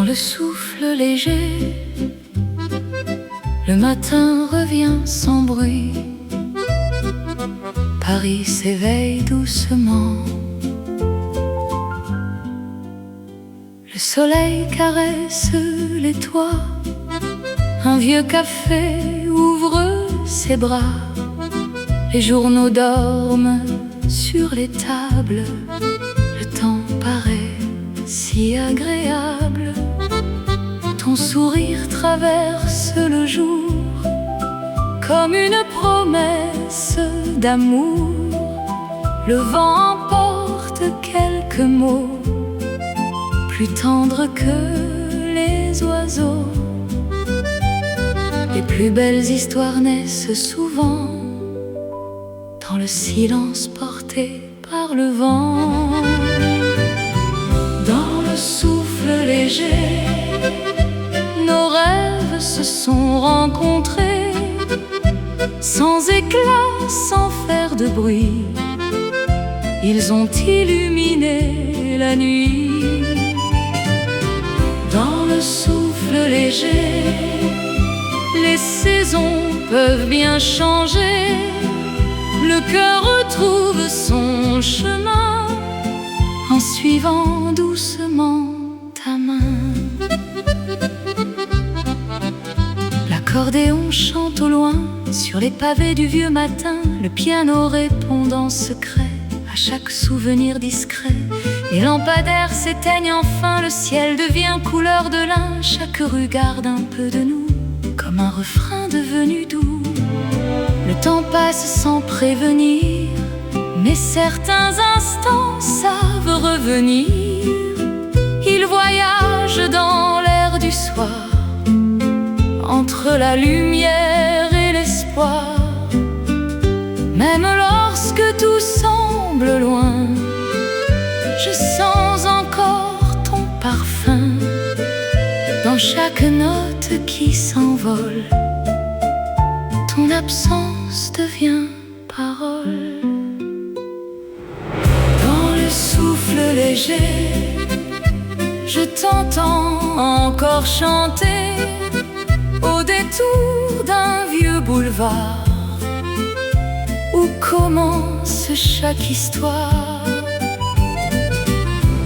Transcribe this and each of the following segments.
le souffle léger, le matin revient sans bruit. Paris s'éveille doucement. Le soleil caresse les toits. Un vieux café ouvre ses bras. Les journaux dorment sur les tables. Le temps paraît si agréable. Ton sourire traverse le jour comme une promesse d'amour. Le vent emporte quelques mots plus tendres que les oiseaux. Les plus belles histoires naissent souvent dans le silence porté par le vent. Dans le souffle léger, nos rêves se sont rencontrés, sans éclat, sans faire de bruit. Ils ont illuminé la nuit. Dans le souffle léger, les saisons peuvent bien changer. Le cœur retrouve son chemin en suivant doucement ta main. L'accordéon chante au loin sur les pavés du vieux matin. Le piano répond en secret à chaque souvenir discret. Les lampadaires s'éteignent enfin, le ciel devient couleur de lin. Chaque rue garde un peu de nous, comme un refrain devenu doux. Le temps passe sans prévenir, mais certains instants savent revenir. Ils voyagent dans l'air du soir, entre la lumière et l'espoir. Même lorsque tout semble loin, je sens encore ton parfum dans chaque note qui s'envole. Ton absence devient parole. Dans le souffle léger, je t'entends encore chanter au détour d'un vieux boulevard où commence chaque histoire.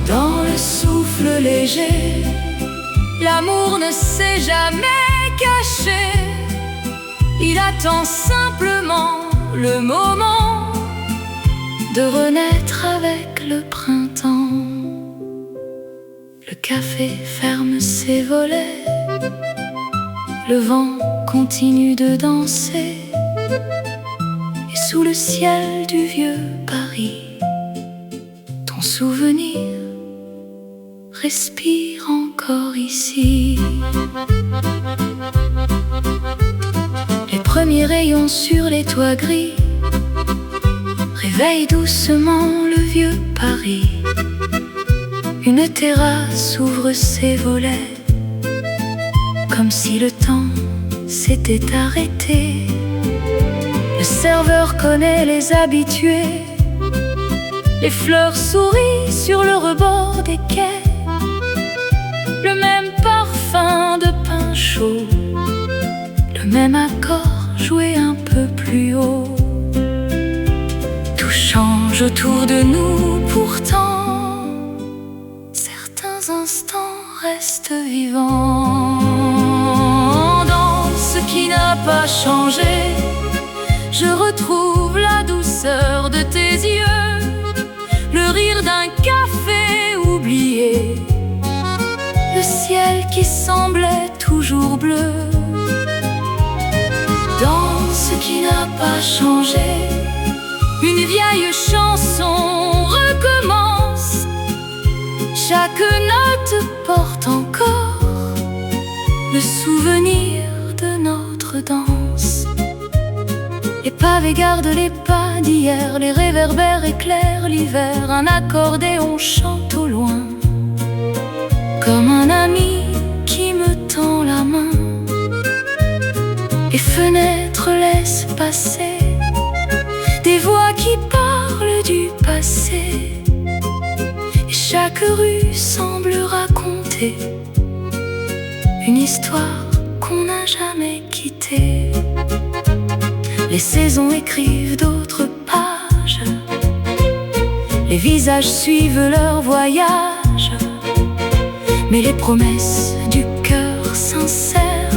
Dans le souffle léger, l'amour ne s'est jamais caché. Il attend simplement le moment de renaître avec le printemps. Le café ferme ses volets, le vent continue de danser. Et sous le ciel du vieux Paris, ton souvenir respire encore ici. Les premiers rayons sur les toits gris réveillent doucement le vieux Paris. Une terrasse ouvre ses volets, comme si le temps s'était arrêté. Le serveur connaît les habitués, les fleurs sourient sur le rebord des quais. Le même parfum de pain chaud, le même accord joué un peu plus haut. Tout change autour de nous pourtant, certains instants restent vivants. Dans ce qui n'a pas changé, je retrouve la douceur de tes yeux, le rire d'un café oublié, le ciel qui semblait toujours bleu. Dans ce qui n'a pas changé, une vieille chanson recommence. Chaque note porte encore le souvenir de notre danse. Les pavés gardent les pas d'hier, les réverbères éclairent l'hiver. Un accordéon chante au loin, comme un ami qui me tend la main. Les fenêtres laissent passer des voix qui parlent du passé. Et chaque rue semble raconter une histoire qu'on n'a jamais quittée. Les saisons écrivent d'autres pages, les visages suivent leur voyage, mais les promesses du cœur sincère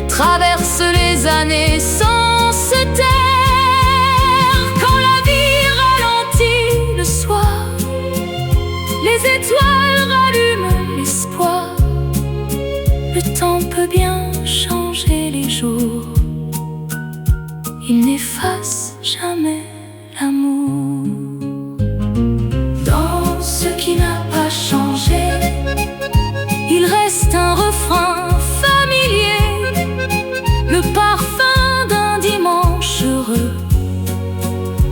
traversent les années sans se taire. Quand la vie ralentit le soir, les étoiles rallument l'espoir. Le temps peut bien changer les jours, il n'efface jamais l'amour. Dans ce qui n'a pas changé, il reste un refrain familier, le parfum d'un dimanche heureux,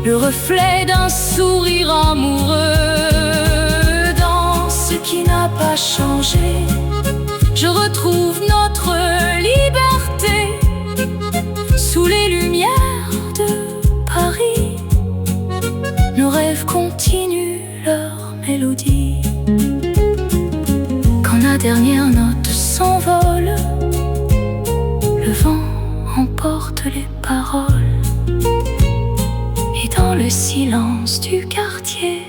le reflet d'un sourire amoureux. Dans ce qui n'a pas changé, je retrouve notre liberté sous les lumières de Paris. Nos rêves continuent leur mélodie. Quand la dernière note s'envole, le vent emporte les paroles, et dans le silence du quartier,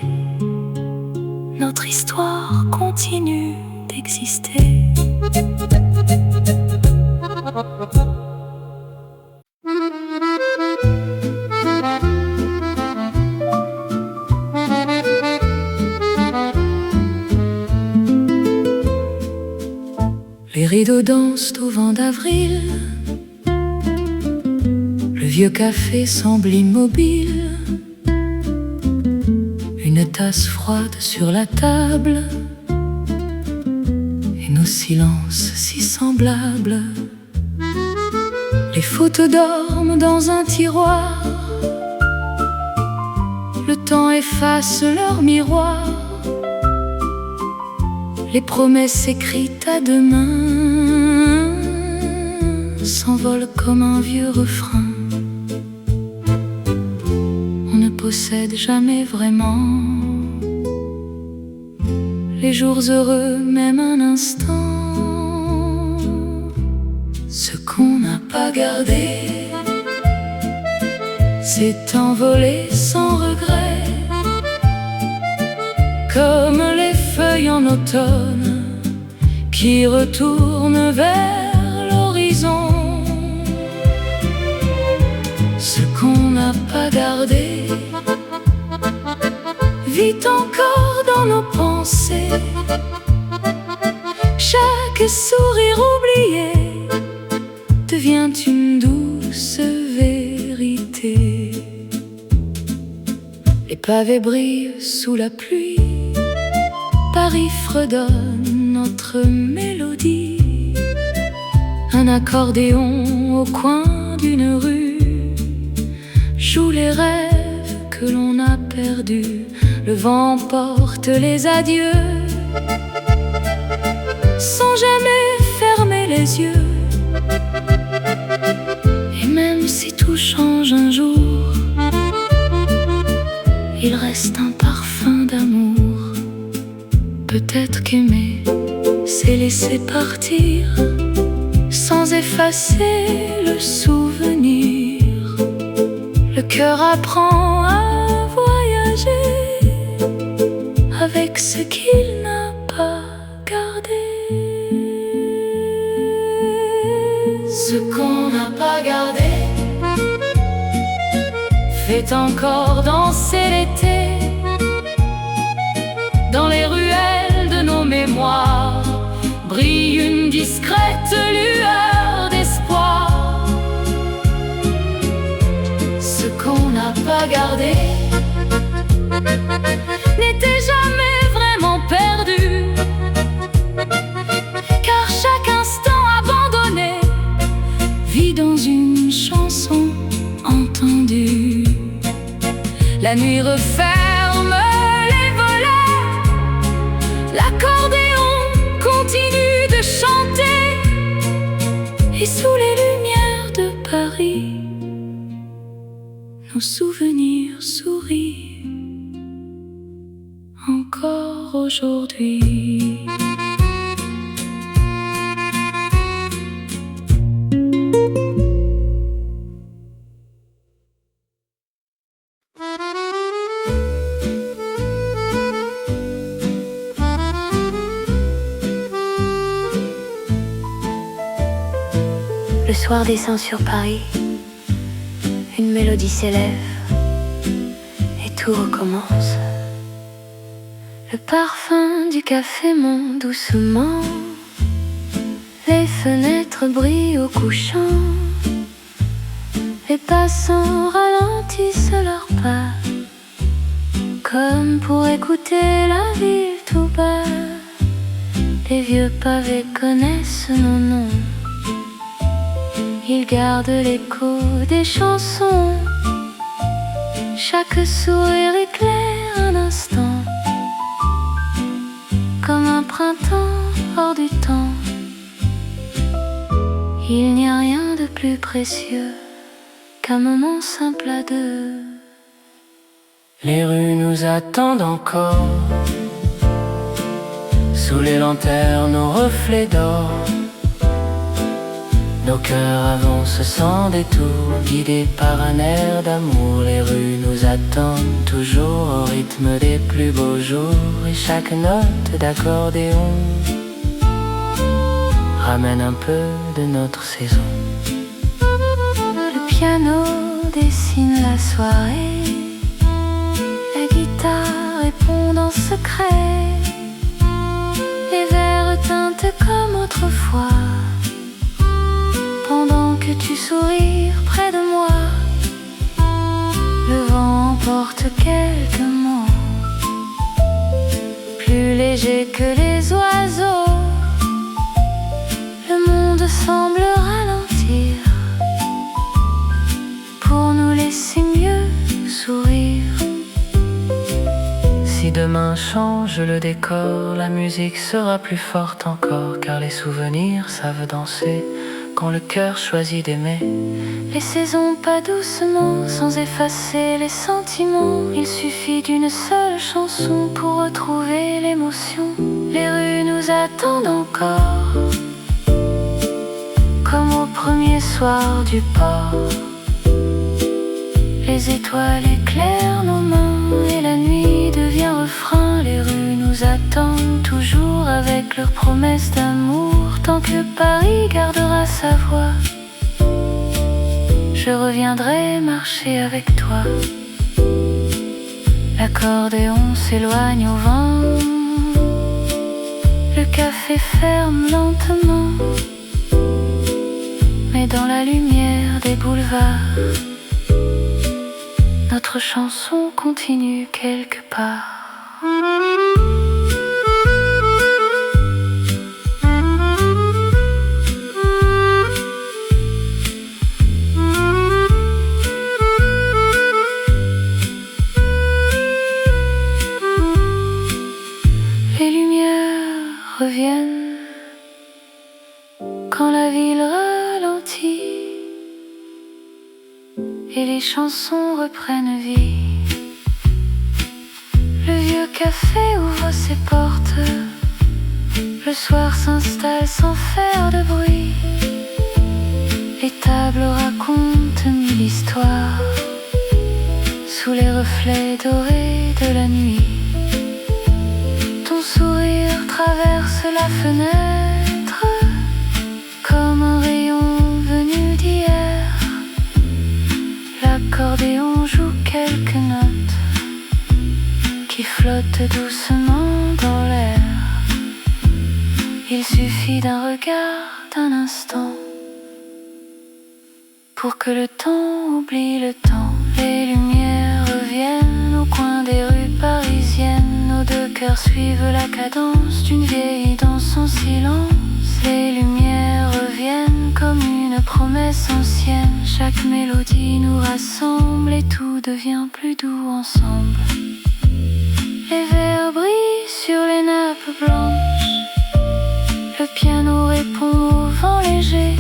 notre histoire continue d'exister. Les rideaux dansent au vent d'avril, le vieux café semble immobile, une tasse froide sur la table, et nos silences si semblables. Les photos dorment dans un tiroir, le temps efface leur miroir. Les promesses écrites à demain s'envolent comme un vieux refrain. On ne possède jamais vraiment les jours heureux, même un instant. Ce qu'on n'a pas gardé s'est envolé sans regret, comme les feuilles en automne qui retournent vers l'horizon. Ce qu'on n'a pas gardé vit encore dans nos pensées. Chaque sourire oublié devient une douce vérité. Les pavés brillent sous la pluie, Paris fredonne notre mélodie. Un accordéon au coin d'une rue joue les rêves que l'on a perdus. Le vent porte les adieux sans jamais fermer les yeux. Et même si tout change un jour, il reste un parfum d'amour. Peut-être qu'aimer, c'est laisser partir sans effacer le souvenir. Le cœur apprend à voyager avec ce qu'il n'a pas gardé. Ce qu'on n'a pas gardé fait encore danser l'été. Dans les ruelles de nos mémoires brille une discrète lueur d'espoir. Ce qu'on n'a pas gardé n'était jamais vraiment perdu, car chaque instant abandonné vit dans une chanson entendue. La nuit referme les volets, l'accordéon continue de chanter, et sous les lumières de Paris, nos souvenirs sourient encore aujourd'hui. soir descend sur Paris, une mélodie s'élève et tout recommence. Le parfum du café monte doucement, les fenêtres brillent au couchant, les passants ralentissent leurs pas, comme pour écouter la ville tout bas. Les vieux pavés connaissent nos noms, ils gardent l'écho des chansons. Chaque sourire éclaire un instant, comme un printemps hors du temps. Il n'y a rien de plus précieux qu'un moment simple à deux. Les rues nous attendent encore, sous les lanternes aux reflets d'or. Nos cœurs avancent sans détour, guidés par un air d'amour. Les rues nous attendent toujours au rythme des plus beaux jours, et chaque note d'accordéon ramène un peu de notre saison. Le piano dessine la soirée, la guitare répond en secret, les vers teintent comme autrefois, pendant que tu souris près de moi. Le vent emporte quelques mots, plus légers que les oiseaux. Le monde semble ralentir pour nous laisser mieux sourire. Si demain change le décor, la musique sera plus forte encore, car les souvenirs savent danser quand le cœur choisit d'aimer. Les saisons pas doucement, sans effacer les sentiments. Il suffit d'une seule chanson pour retrouver l'émotion. Les rues nous attendent encore, comme au premier soir du port. Les étoiles éclairent nos mains et la nuit devient refrain. Les rues nous attendent toujours avec leurs promesses d'amour. Tant que Paris gardera sa voix, je reviendrai marcher avec toi. L'accordéon s'éloigne au vent, le café ferme lentement, mais dans la lumière des boulevards, notre chanson continue quelque part. Les lumières reviennent quand la ville ralentit et les chansons reprennent vie. Le vieux café ouvre ses portes, le soir s'installe sans faire de bruit. Les tables racontent mille histoires sous les reflets dorés de la nuit. Ton sourire traverse la fenêtre comme un rayon venu d'hier. L'accordéon joue quelques notes qui flottent doucement dans l'air. Il suffit d'un regard, d'un instant, pour que le temps oublie le temps. Les lumières reviennent au coin des rues parisiennes. Nos deux cœurs suivent la cadence d'une vieille danse en silence. Les lumières reviennent comme une promesse ancienne. Chaque mélodie nous rassemble et tout devient plus doux ensemble. Les verres brillent sur les nappes blanches, le piano répond au vent léger.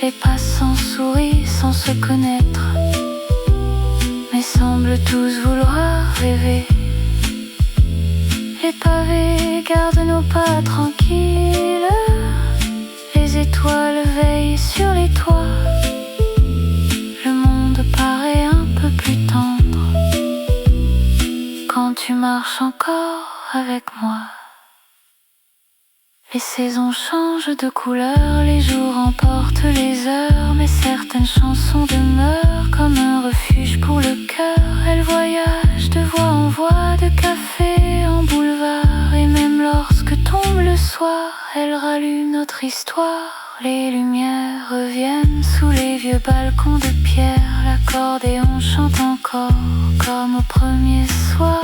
Les passants sourient sans se connaître, mais semblent tous vouloir rêver. Les pavés gardent nos pas tranquilles, les étoiles veillent sur les toits. Le monde paraît un peu plus tendre quand tu marches encore avec moi. Les saisons changent de couleur, les jours emportent les heures, mais certaines chansons demeurent comme un refuge pour le cœur. Elles voyagent de voix en voix, de café en boulevard, et même lorsque tombe le soir, elles rallument notre histoire. Les lumières reviennent sous les vieux balcons de pierre, l'accordéon chante encore comme au premier soir.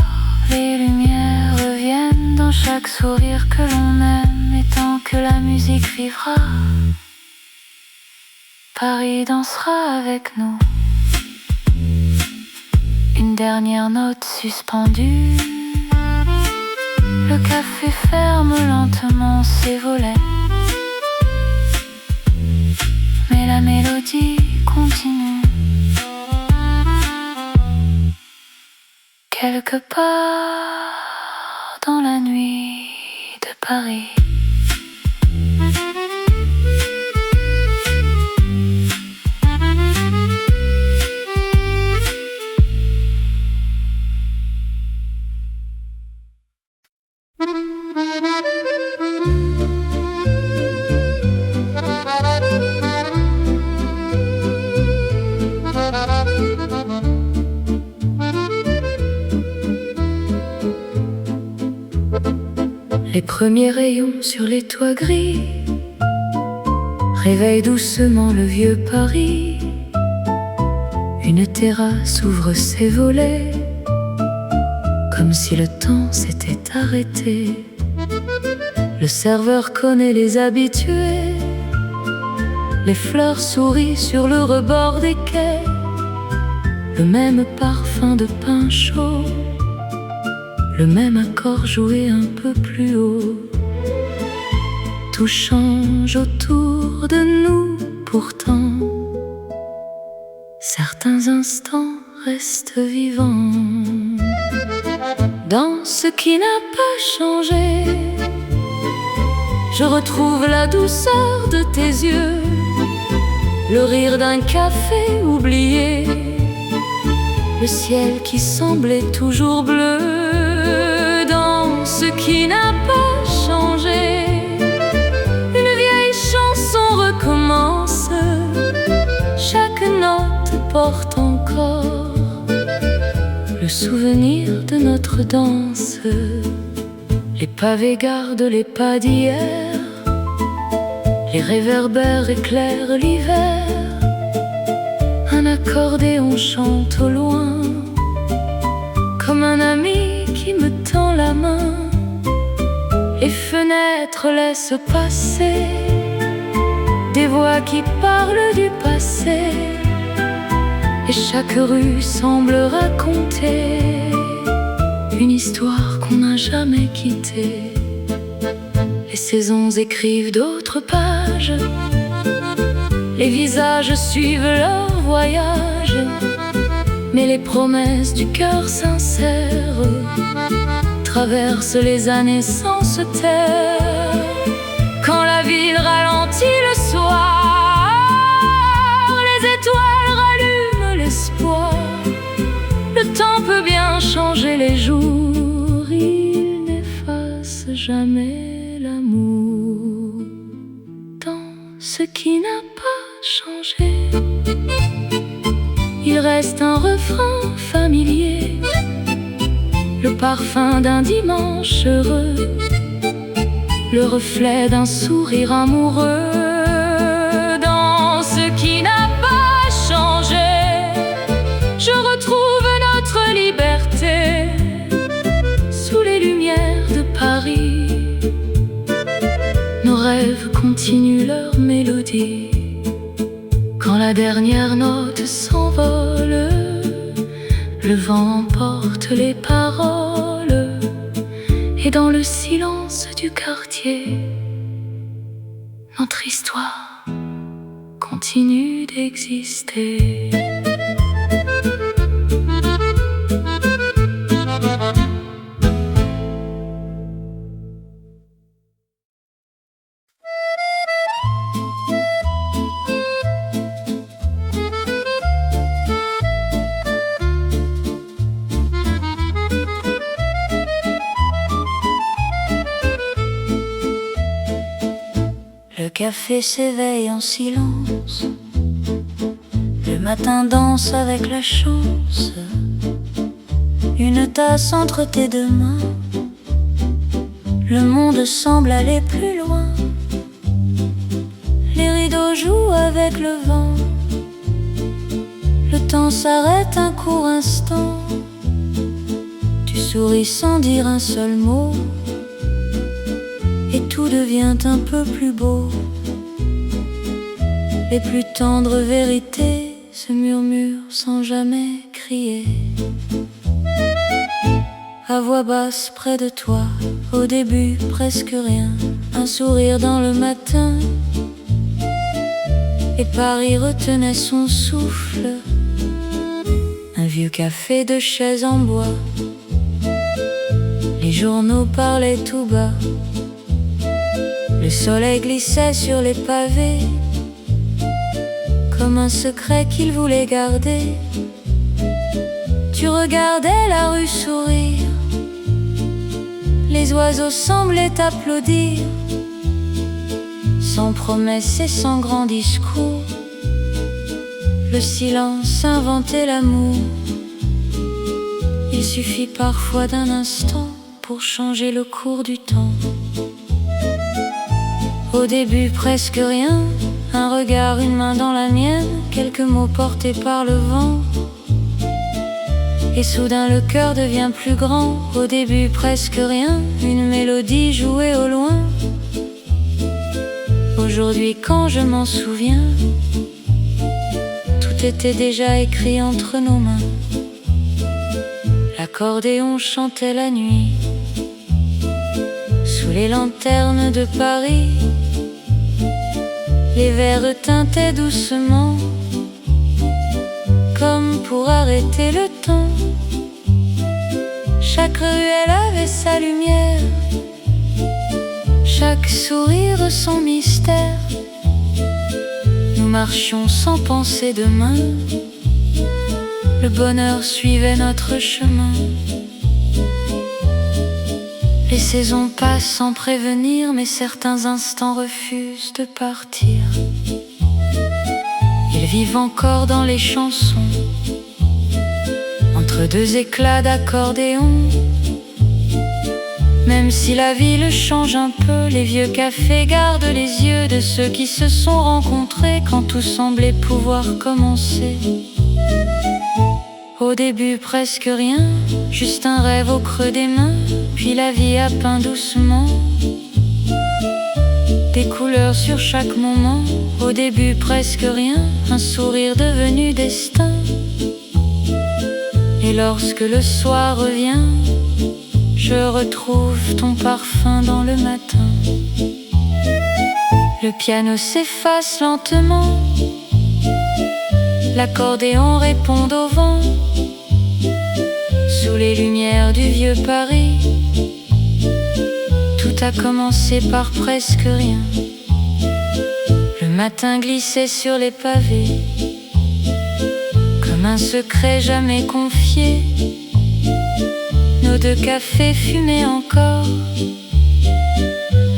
Les lumières reviennent dans chaque sourire que l'on aime, et tant que la musique vivra, Paris dansera avec nous. Une dernière note suspendue, le café ferme lentement ses volets, mais la mélodie continue. Quelque part dans la nuit de Paris. Les premiers rayons sur les toits gris réveillent doucement le vieux Paris. Une terrasse ouvre ses volets, comme si le temps s'était arrêté. Le serveur connaît les habitués, les fleurs sourient sur le rebord des quais. Le même parfum de pain chaud, le même accord joué un peu plus haut. Tout change autour de nous pourtant, certains instants restent vivants. Dans ce qui n'a pas changé, je retrouve la douceur de tes yeux, le rire d'un café oublié, le ciel qui semblait toujours bleu. Dans ce qui n'a pas changé, une vieille chanson recommence, chaque note porte encore le souvenir de notre danse. Les pavés gardent les pas d'hier, les réverbères éclairent l'hiver. Un accordéon chante au loin, comme un ami qui me tend la main. Les fenêtres laissent passer des voix qui parlent du passé, et chaque rue semble raconter une histoire qu'on n'a jamais quittée. Les saisons écrivent d'autres pages, les visages suivent leur voyage, mais les promesses du cœur sincère traversent les années sans se taire. Quand la ville ralentit le soir, les étoiles rallument l'espoir. Le temps peut bien changer les jours, il n'efface jamais l'amour. Dans ce qui n'a pas changé, il reste un refrain familier, le parfum d'un dimanche heureux, le reflet d'un sourire amoureux. Dans ce qui n'a pas changé, je retrouve notre liberté sous les lumières de Paris. Nos rêves continuent leur mélodie. Quand la dernière note s'envole, le vent emporte les paroles, et dans le silence du quartier, notre histoire continue d'exister. café s'éveille en silence. Le matin danse avec la chance. Une tasse entre tes deux mains. Le monde semble aller plus loin. Les rideaux jouent avec le vent. Le temps s'arrête un court instant. Tu souris sans dire un seul mot. Et tout devient un peu plus beau. Les plus tendres vérités se murmurent sans jamais crier. À voix basse près de toi, au début presque rien. Un sourire dans le matin. Et Paris retenait son souffle. Un vieux café de chaises en bois. Les journaux parlaient tout bas. Le soleil glissait sur les pavés, comme un secret qu'il voulait garder. Tu regardais la rue sourire. Les oiseaux semblaient applaudir. Sans promesse et sans grand discours, le silence inventait l'amour. Il suffit parfois d'un instant pour changer le cours du temps. Au début presque rien, un regard, une main dans la mienne, quelques mots portés par le vent. Et soudain le cœur devient plus grand. Au début presque rien, une mélodie jouée au loin. Aujourd'hui quand je m'en souviens, tout était déjà écrit entre nos mains. L'accordéon chantait la nuit, sous les lanternes de Paris. Les verres tintaient doucement, comme pour arrêter le temps. Chaque ruelle avait sa lumière, chaque sourire son mystère. Nous marchions sans penser demain. Le bonheur suivait notre chemin. Les saisons passent sans prévenir, mais certains instants refusent de partir. Ils vivent encore dans les chansons, entre deux éclats d'accordéon. Même si la ville change un peu, les vieux cafés gardent les yeux de ceux qui se sont rencontrés quand tout semblait pouvoir commencer. Au début presque rien, juste un rêve au creux des mains. Puis la vie a peint doucement des couleurs sur chaque moment. Au début presque rien, un sourire devenu destin. Et lorsque le soir revient, je retrouve ton parfum dans le matin. Le piano s'efface lentement, l'accordéon répond au vent. Sous les lumières du vieux Paris, tout a commencé par presque rien. Le matin glissait sur les pavés, comme un secret jamais confié. Nos deux cafés fumaient encore,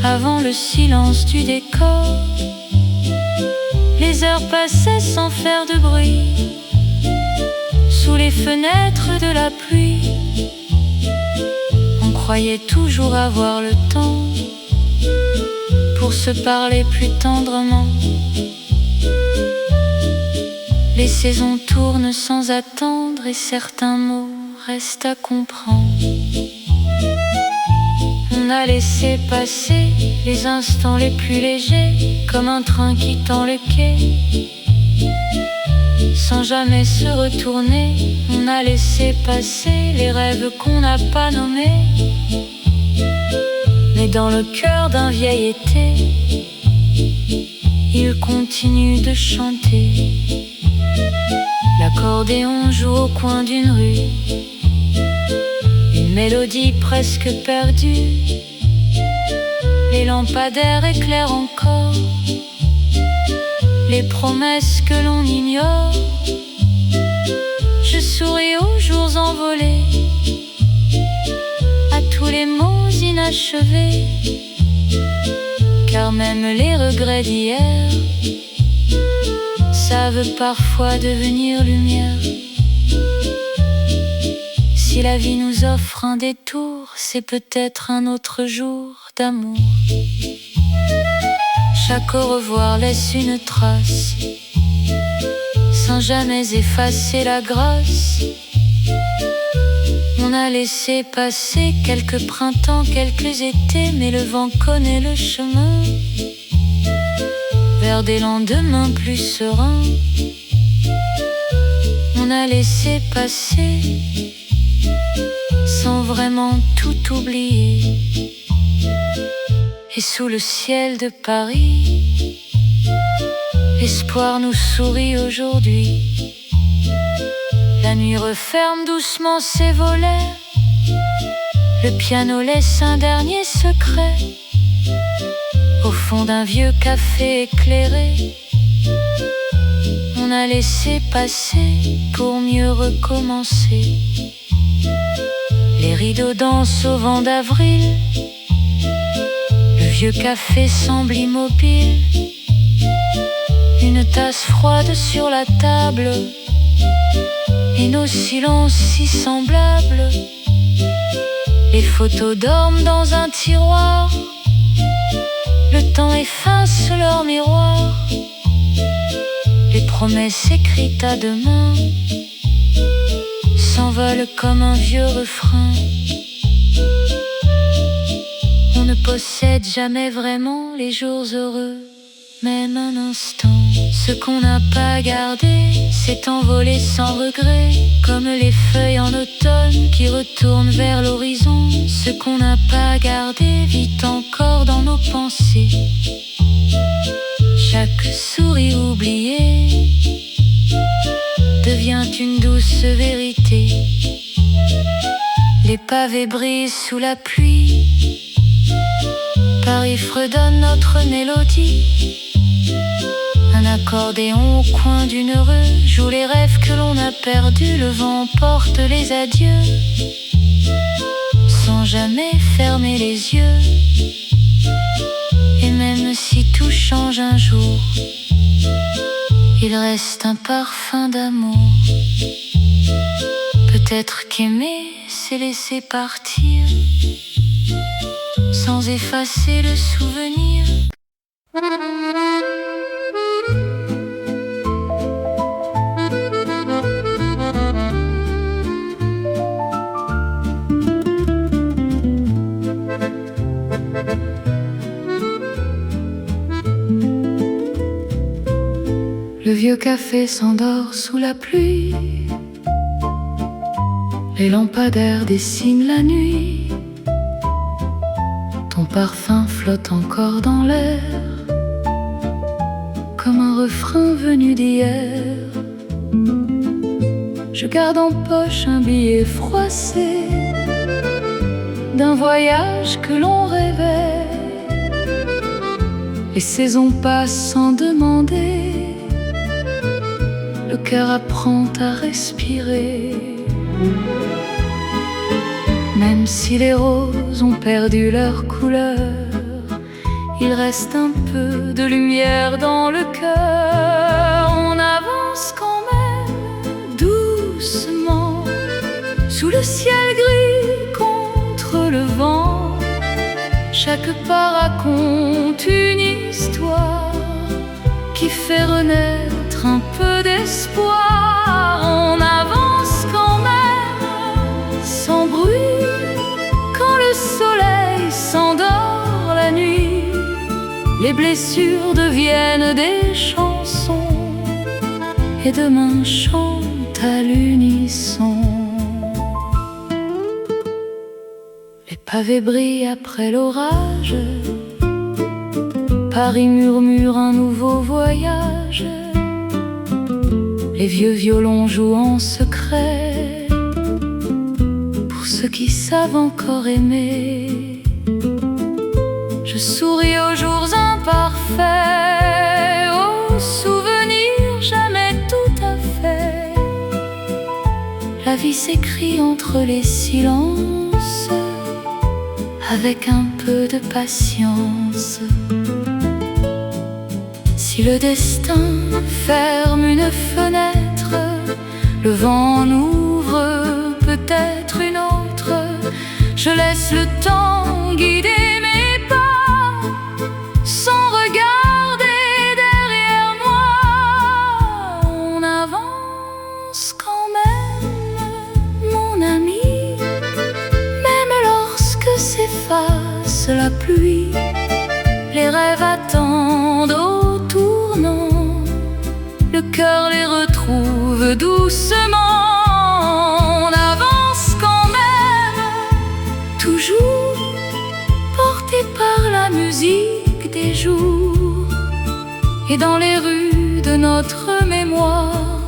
avant le silence du décor. Les heures passaient sans faire de bruit, sous les fenêtres de la pluie. On croyait toujours avoir le temps pour se parler plus tendrement. Les saisons tournent sans attendre et certains mots restent à comprendre. On a laissé passer les instants les plus légers, comme un train quittant le quai. Sans jamais se retourner, on a laissé passer les rêves qu'on n'a pas nommés. Mais dans le cœur d'un vieil été, il continue de chanter. L'accordéon joue au coin d'une rue, une mélodie presque perdue. Les lampadaires éclairent encore les promesses que l'on ignore. Je souris aux jours envolés, à tous les mots inachevés car même les regrets d'hier savent parfois devenir lumière. Si la vie nous offre un détour, c'est peut-être un autre jour d'amour. Chaque au revoir laisse une trace, sans jamais effacer la grâce. On a laissé passer quelques printemps, quelques étés, mais le vent connaît le chemin vers des lendemains plus sereins. On a laissé passer sans vraiment tout oublier. Et sous le ciel de Paris, l'espoir nous sourit aujourd'hui. La nuit referme doucement ses volets, le piano laisse un dernier secret au fond d'un vieux café éclairé. On a laissé passer pour mieux recommencer. Les rideaux dansent au vent d'avril, le vieux café semble immobile. Une tasse froide sur la table et nos silences si semblables. Les photos dorment dans un tiroir, le temps efface leur miroir. Les promesses écrites à demain s'envolent comme un vieux refrain. On ne possède jamais vraiment les jours heureux, même un instant. Ce qu'on n'a pas gardé s'est envolé sans regret, comme les feuilles en automne qui retournent vers l'horizon. Ce qu'on n'a pas gardé vit encore dans nos pensées. Chaque souris oubliée devient une douce vérité. Les pavés brisent sous la pluie, Paris fredonne notre mélodie. Un accordéon au coin d'une rue joue les rêves que l'on a perdus. Le vent porte les adieux sans jamais fermer les yeux. Et même si tout change un jour, il reste un parfum d'amour. Peut-être qu'aimer, c'est laisser partir sans effacer le souvenir. Le vieux café s'endort sous la pluie, les lampadaires dessinent la nuit. Ton parfum flotte encore dans l'air, comme un refrain venu d'hier. Je garde en poche un billet froissé d'un voyage que l'on rêvait. Les saisons passent sans demander, le cœur apprend à respirer. Même si les roses ont perdu leur couleur, il reste un peu de lumière dans le cœur. On avance quand même doucement sous le ciel gris contre le vent. Chaque pas raconte une histoire qui fait renaître un peu d'espoir. On avance quand même sans bruit quand le soleil s'endort la nuit. Les blessures deviennent des chansons et demain chante à l'unisson. Les pavés brillent après l'orage, Paris murmure un nouveau voyage. Les vieux violons jouent en secret pour ceux qui savent encore aimer. Je souris aux jours imparfaits, aux souvenirs jamais tout à fait. La vie s'écrit entre les silences avec un peu de patience. Si le destin ferme une fenêtre, le vent en ouvre peut-être une autre. Je laisse le temps guider mes pas, sans regarder derrière moi. On avance quand même, mon ami, même lorsque s'efface la pluie. Les rêves attendent au tournant, le cœur les retrouve doucement. On avance quand même, toujours porté par la musique des jours. Et dans les rues de notre mémoire,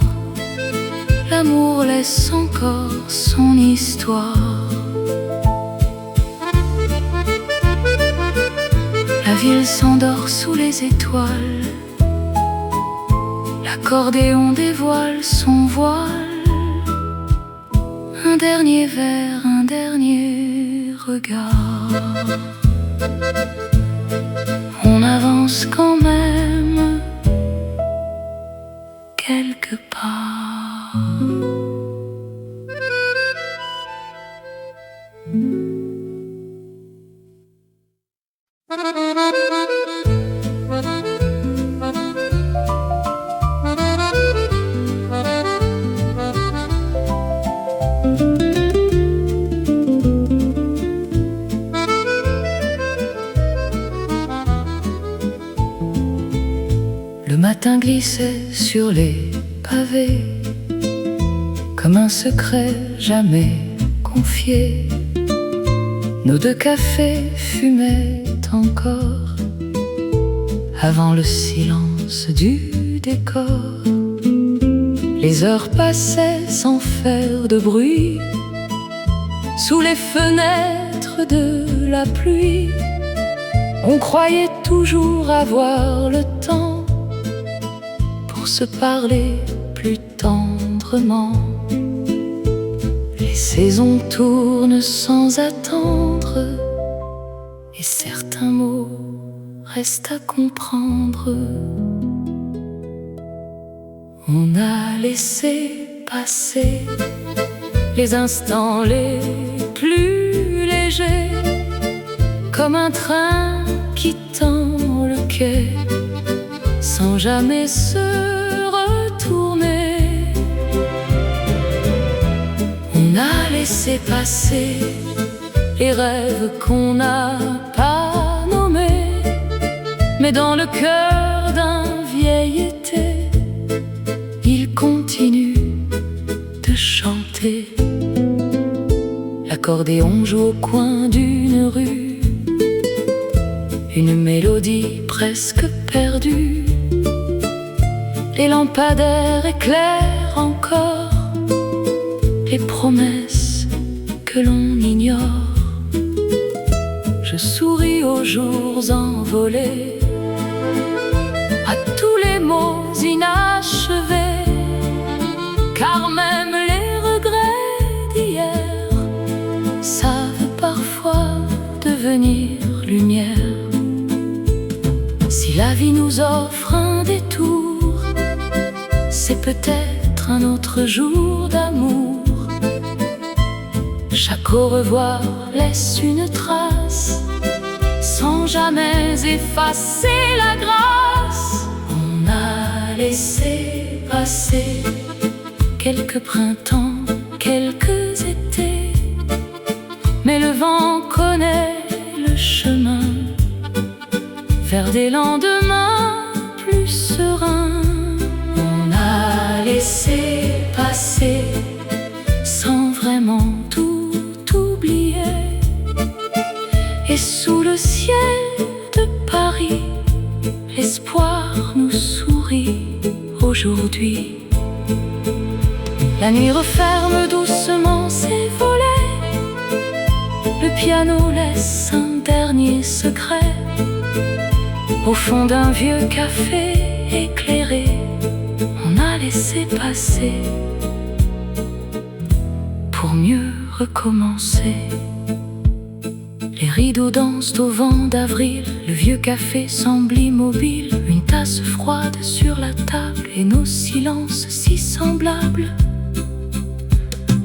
l'amour laisse encore son histoire. La ville s'endort sous les étoiles, l'accordéon dévoile son voile. Un dernier verre, un dernier regard. On avance quand même quelque part. Le matin glissait sur les pavés, comme un secret jamais confié. Nos deux cafés fumaient encore avant le silence du décor. Les heures passaient sans faire de bruit sous les fenêtres de la pluie. On croyait toujours avoir le temps pour se parler plus tendrement. Les saisons tournent sans attendre et certains mots restent à comprendre. On a laissé passer les instants les plus légers, comme un train quittant le quai sans jamais se retourner. On a laissé passer les rêves qu'on n'a pas nommés, mais dans le cœur d'un vieil été, il continue de chanter. L'accordéon joue au coin d'une rue, une mélodie presque perdue. Les lampadaires éclairent encore les promesses que l'on ignore. Je souris aux jours envolés, à tous les mots inachevés, car même les regrets d'hier savent parfois devenir lumière. Si la vie nous offre un détour, c'est peut-être un autre jour d'amour. Chaque au revoir laisse une trace, sans jamais effacer la grâce. On a laissé passer quelques printemps, quelques étés, mais le vent connaît le chemin vers des lendemains plus sereins. On a laissé passer sans vraiment tout oublier, et sous le ciel de Paris, l'espoir nous sourit aujourd'hui. La nuit referme doucement ses volets, le piano laisse un dernier secret au fond d'un vieux café éclairé. On a laissé passer pour mieux recommencer. Les rideaux dansent au vent d'avril, le vieux café semble immobile, une tasses froides sur la table et nos silences si semblables.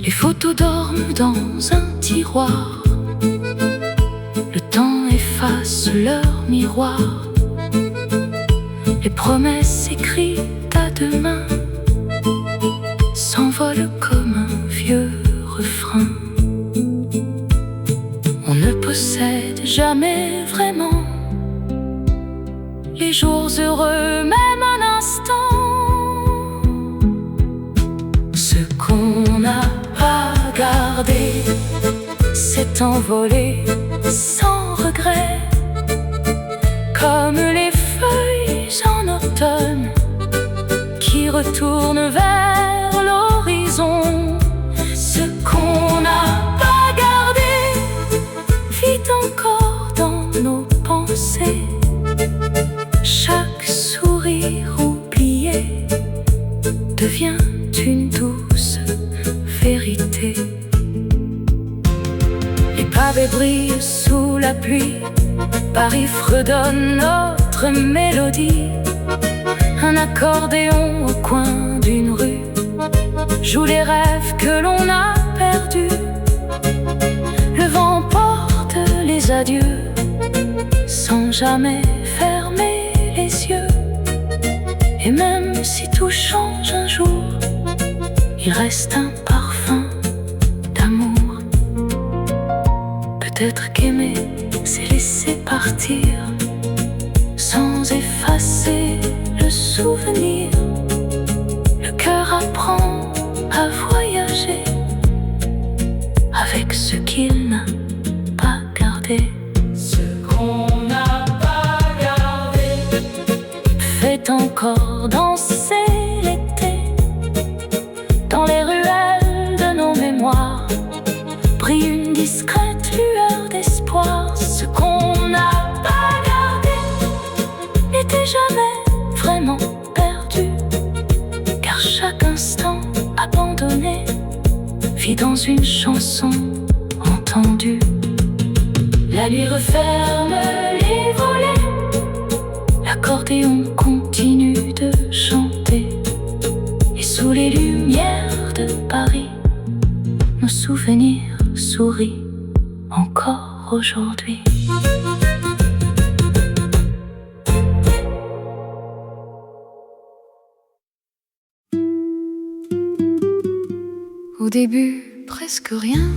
Les photos dorment dans un tiroir, le temps efface leur miroir. Les promesses écrites à deux mains s'envolent comme un vieux refrain. On ne possède jamais vraiment les jours heureux, même un instant. Ce qu'on n'a pas gardé s'est envolé sans regret, comme les feuilles en automne qui retournent vers l'horizon. Ce qu'on n'a pas gardé vit encore dans nos pensées. Chaque sourire oublié devient une douce vérité. Les pavés brillent sous la pluie, Paris fredonne notre mélodie. Un accordéon au coin d'une rue joue les rêves que l'on a perdus. Le vent porte les adieux sans jamais fermer les yeux. Et même si tout change un jour, il reste un parfum d'amour. Peut-être qu'aimer, c'est laisser partir sans effacer le souvenir. Le cœur apprend à voyager avec ce qu'il n'a pas gardé. Ce qu'on n'a pas gardé fait encore danser l'été. Dans les ruelles de nos mémoires brille une discrète lueur d'espoir. Ce qu'on n'a pas gardé n'était jamais vraiment perdu, car chaque instant abandonné vit dans une chanson entendue. La nuit referme les volets, l'accordéon continue de chanter. Et sous les lumières de Paris, nos souvenirs sourient encore aujourd'hui. Au début, presque rien,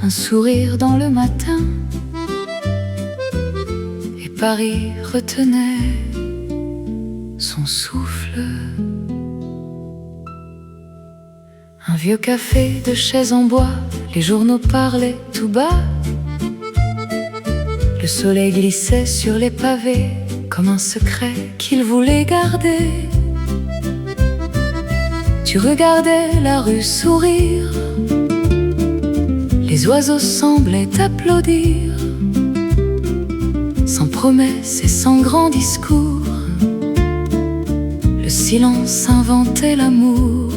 un sourire dans le matin, et Paris retenait son souffle. Un vieux café de chaises en bois, les journaux parlaient tout bas. Le soleil glissait sur les pavés comme un secret qu'il voulait garder. Tu regardais la rue sourire, les oiseaux semblaient applaudir, sans promesse et sans grand discours. Le silence inventait l'amour.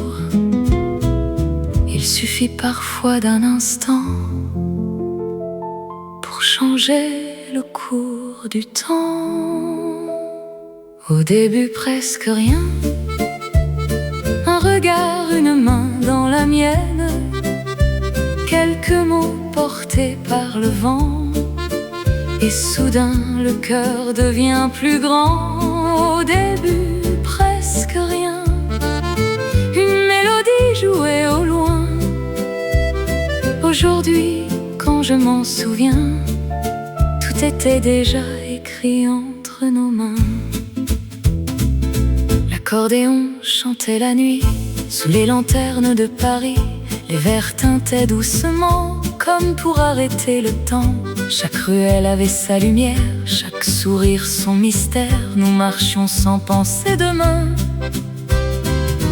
Il suffit parfois d'un instant pour changer le cours du temps. Au début presque rien, un regard, une main dans la mienne, quelques mots portés par le vent, et soudain le cœur devient plus grand. Au début presque rien, une mélodie jouée au loin. Aujourd'hui, quand je m'en souviens, tout était déjà écrit entre nos mains. L'accordéon chantait la nuit sous les lanternes de Paris. Les verres tintaient doucement comme pour arrêter le temps. Chaque ruelle avait sa lumière, chaque sourire son mystère. Nous marchions sans penser demain.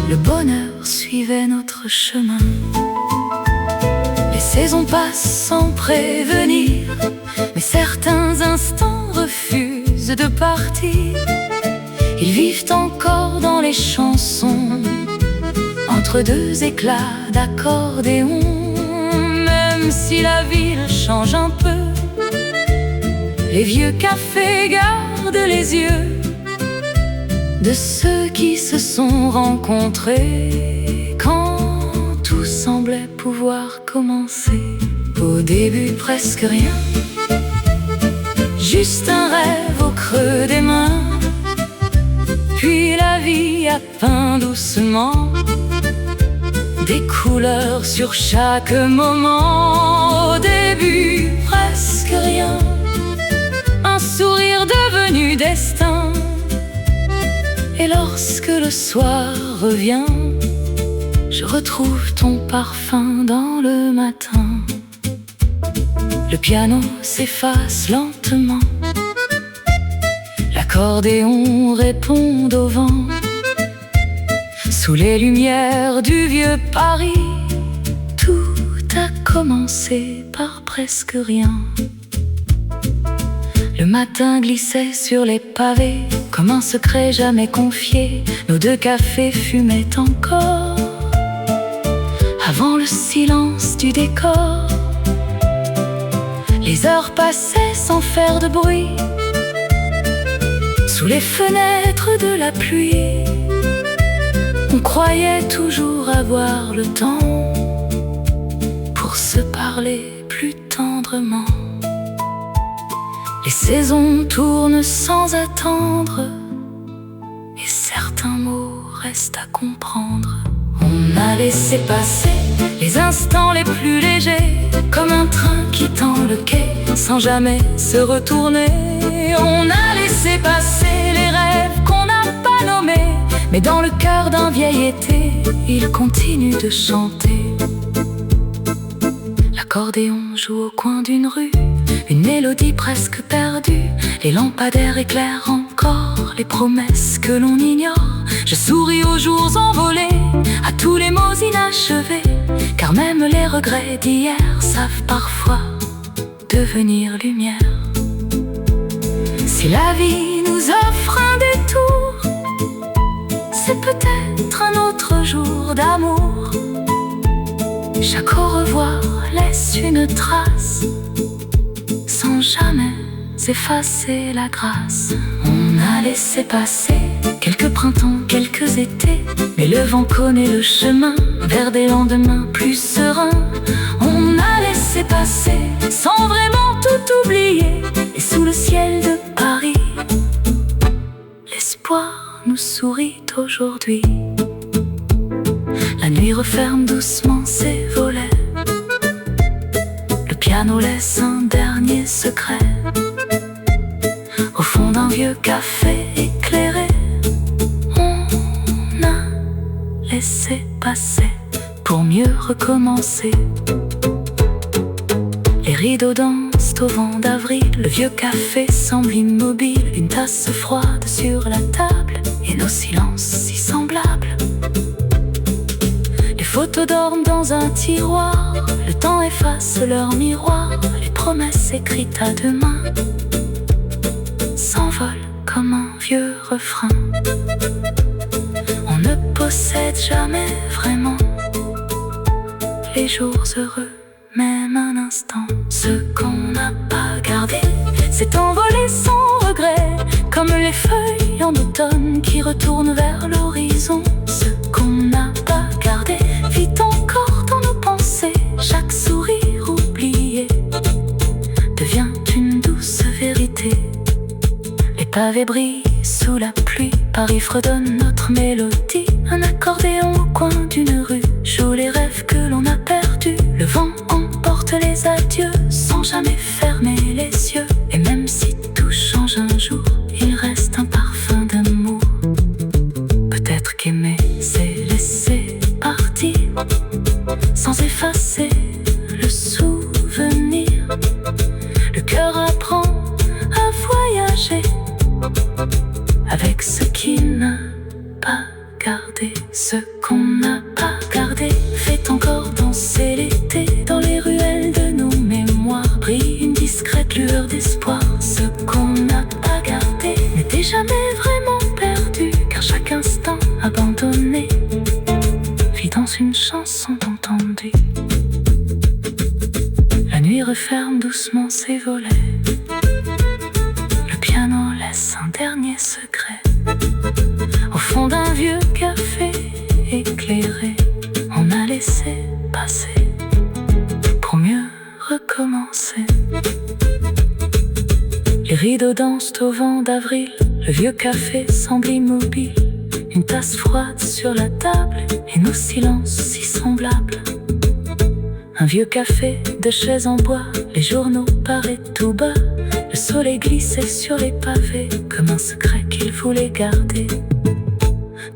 Le bonheur suivait notre chemin. Les saisons passent sans prévenir, mais certains instants refusent de partir. Ils vivent encore dans les chansons, entre deux éclats d'accordéon. Même si la ville change un peu, les vieux cafés gardent regarde les yeux de ceux qui se sont rencontrés quand tout semblait pouvoir commencer. Au début presque rien, juste un rêve au creux des mains. Puis la vie a peint doucement des couleurs sur chaque moment. Au début presque rien, un sourire devenu destin. Et lorsque le soir revient, je retrouve ton parfum dans le matin. Le piano s'efface lentement, l'accordéon répond au vent. Sous les lumières du vieux Paris, tout a commencé par presque rien. Le matin glissait sur les pavés comme un secret jamais confié. Nos deux cafés fumaient encore avant le silence du décor. Les heures passaient sans faire de bruit sous les fenêtres de la pluie. On croyait toujours avoir le temps pour se parler plus tendrement. Les saisons tournent sans attendre et certains mots restent à comprendre. On a laissé passer les instants les plus légers, comme un train quittant le quai sans jamais se retourner. On a laissé passer les rêves qu'on n'a pas nommés, mais dans le cœur d'un vieil été, il continue de chanter. L'accordéon joue au coin d'une rue, une mélodie presque perdue. Les lampadaires éclairent encore les promesses que l'on ignore. Je souris aux jours envolés, à tous les mots inachevés, car même les regrets d'hier savent parfois devenir lumière. Si la vie nous offre un détour, c'est peut-être un autre jour d'amour. Chaque au revoir laisse une trace, sans jamais effacer la grâce. On a laissé passer quelques printemps, quelques étés, mais le vent connaît le chemin vers des lendemains plus sereins. On a laissé passer sans vraiment tout oublier, et sous le ciel de Paris, l'espoir nous sourit aujourd'hui. La nuit referme doucement ses volets, le piano laisse un dernier secret. Au fond d'un vieux café éclairé, on a laissé passer pour mieux recommencer. Les rideaux dansent au vent d'avril, le vieux café semble immobile, une tasse froide sur la table et nos silences si semblables. Les photos dorment dans un tiroir, le temps efface leur miroir, les promesses écrites à deux mains s'envolent comme un vieux refrain. On ne possède jamais vraiment les jours heureux, même un instant. Ce qu'on n'a pas gardé s'est envolé sans regret, comme les feuilles en automne qui retournent vers l'horizon. Ce qu'on n'a pas gardé vit encore dans nos pensées. Chaque sourire oublié devient une douce vérité. Les pavés brillent sous la pluie, Paris fredonne notre mélodie. Un accordéon au coin d'une rue joue les rêves que l'on a perdus. Le vent emporte les adieux sans jamais fermer les yeux. Et même si tout change un jour, il reste un parfum d'amour. Peut-être qu'aimer c'est laisser partir sans effacer le souvenir. Le cœur apprend à voyager avec ce qu'il n'a pas gardé. Ce qu'on n'a pas gardé fait encore danser l'été. Dans les ruelles de nos mémoires brille une discrète lueur d'espoir. Ce qu'on n'a pas gardé n'était jamais vraiment perdu, car chaque instant abandonné vit dans une chanson entendue. La nuit referme doucement ses volets, le piano laisse confesse un dernier secret. Au fond d'un vieux café éclairé, on a laissé passer pour mieux recommencer. Les rideaux dansent au vent d'avril, le vieux café semble immobile. Une tasse froide sur la table et nos silences si semblables. Un vieux café de chaises en bois, les journaux paraient tout bas. Le soleil glissait sur les pavés comme un secret qu'il voulait garder.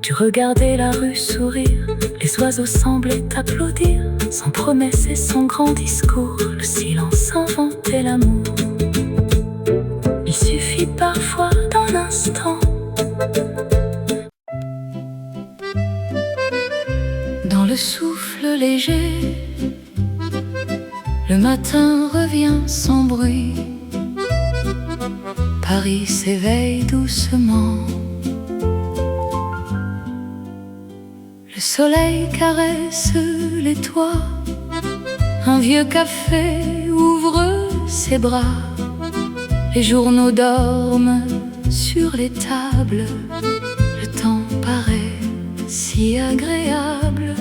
Tu regardais la rue sourire, les oiseaux semblaient applaudir. Sans promesse et sans grand discours, le silence inventait l'amour. Il suffit parfois d'un instant. Dans le souffle léger, le matin revient sans bruit. Paris s'éveille doucement. Le soleil caresse les toits. Un vieux café ouvre ses bras. Les journaux dorment sur les tables. Le temps paraît si agréable.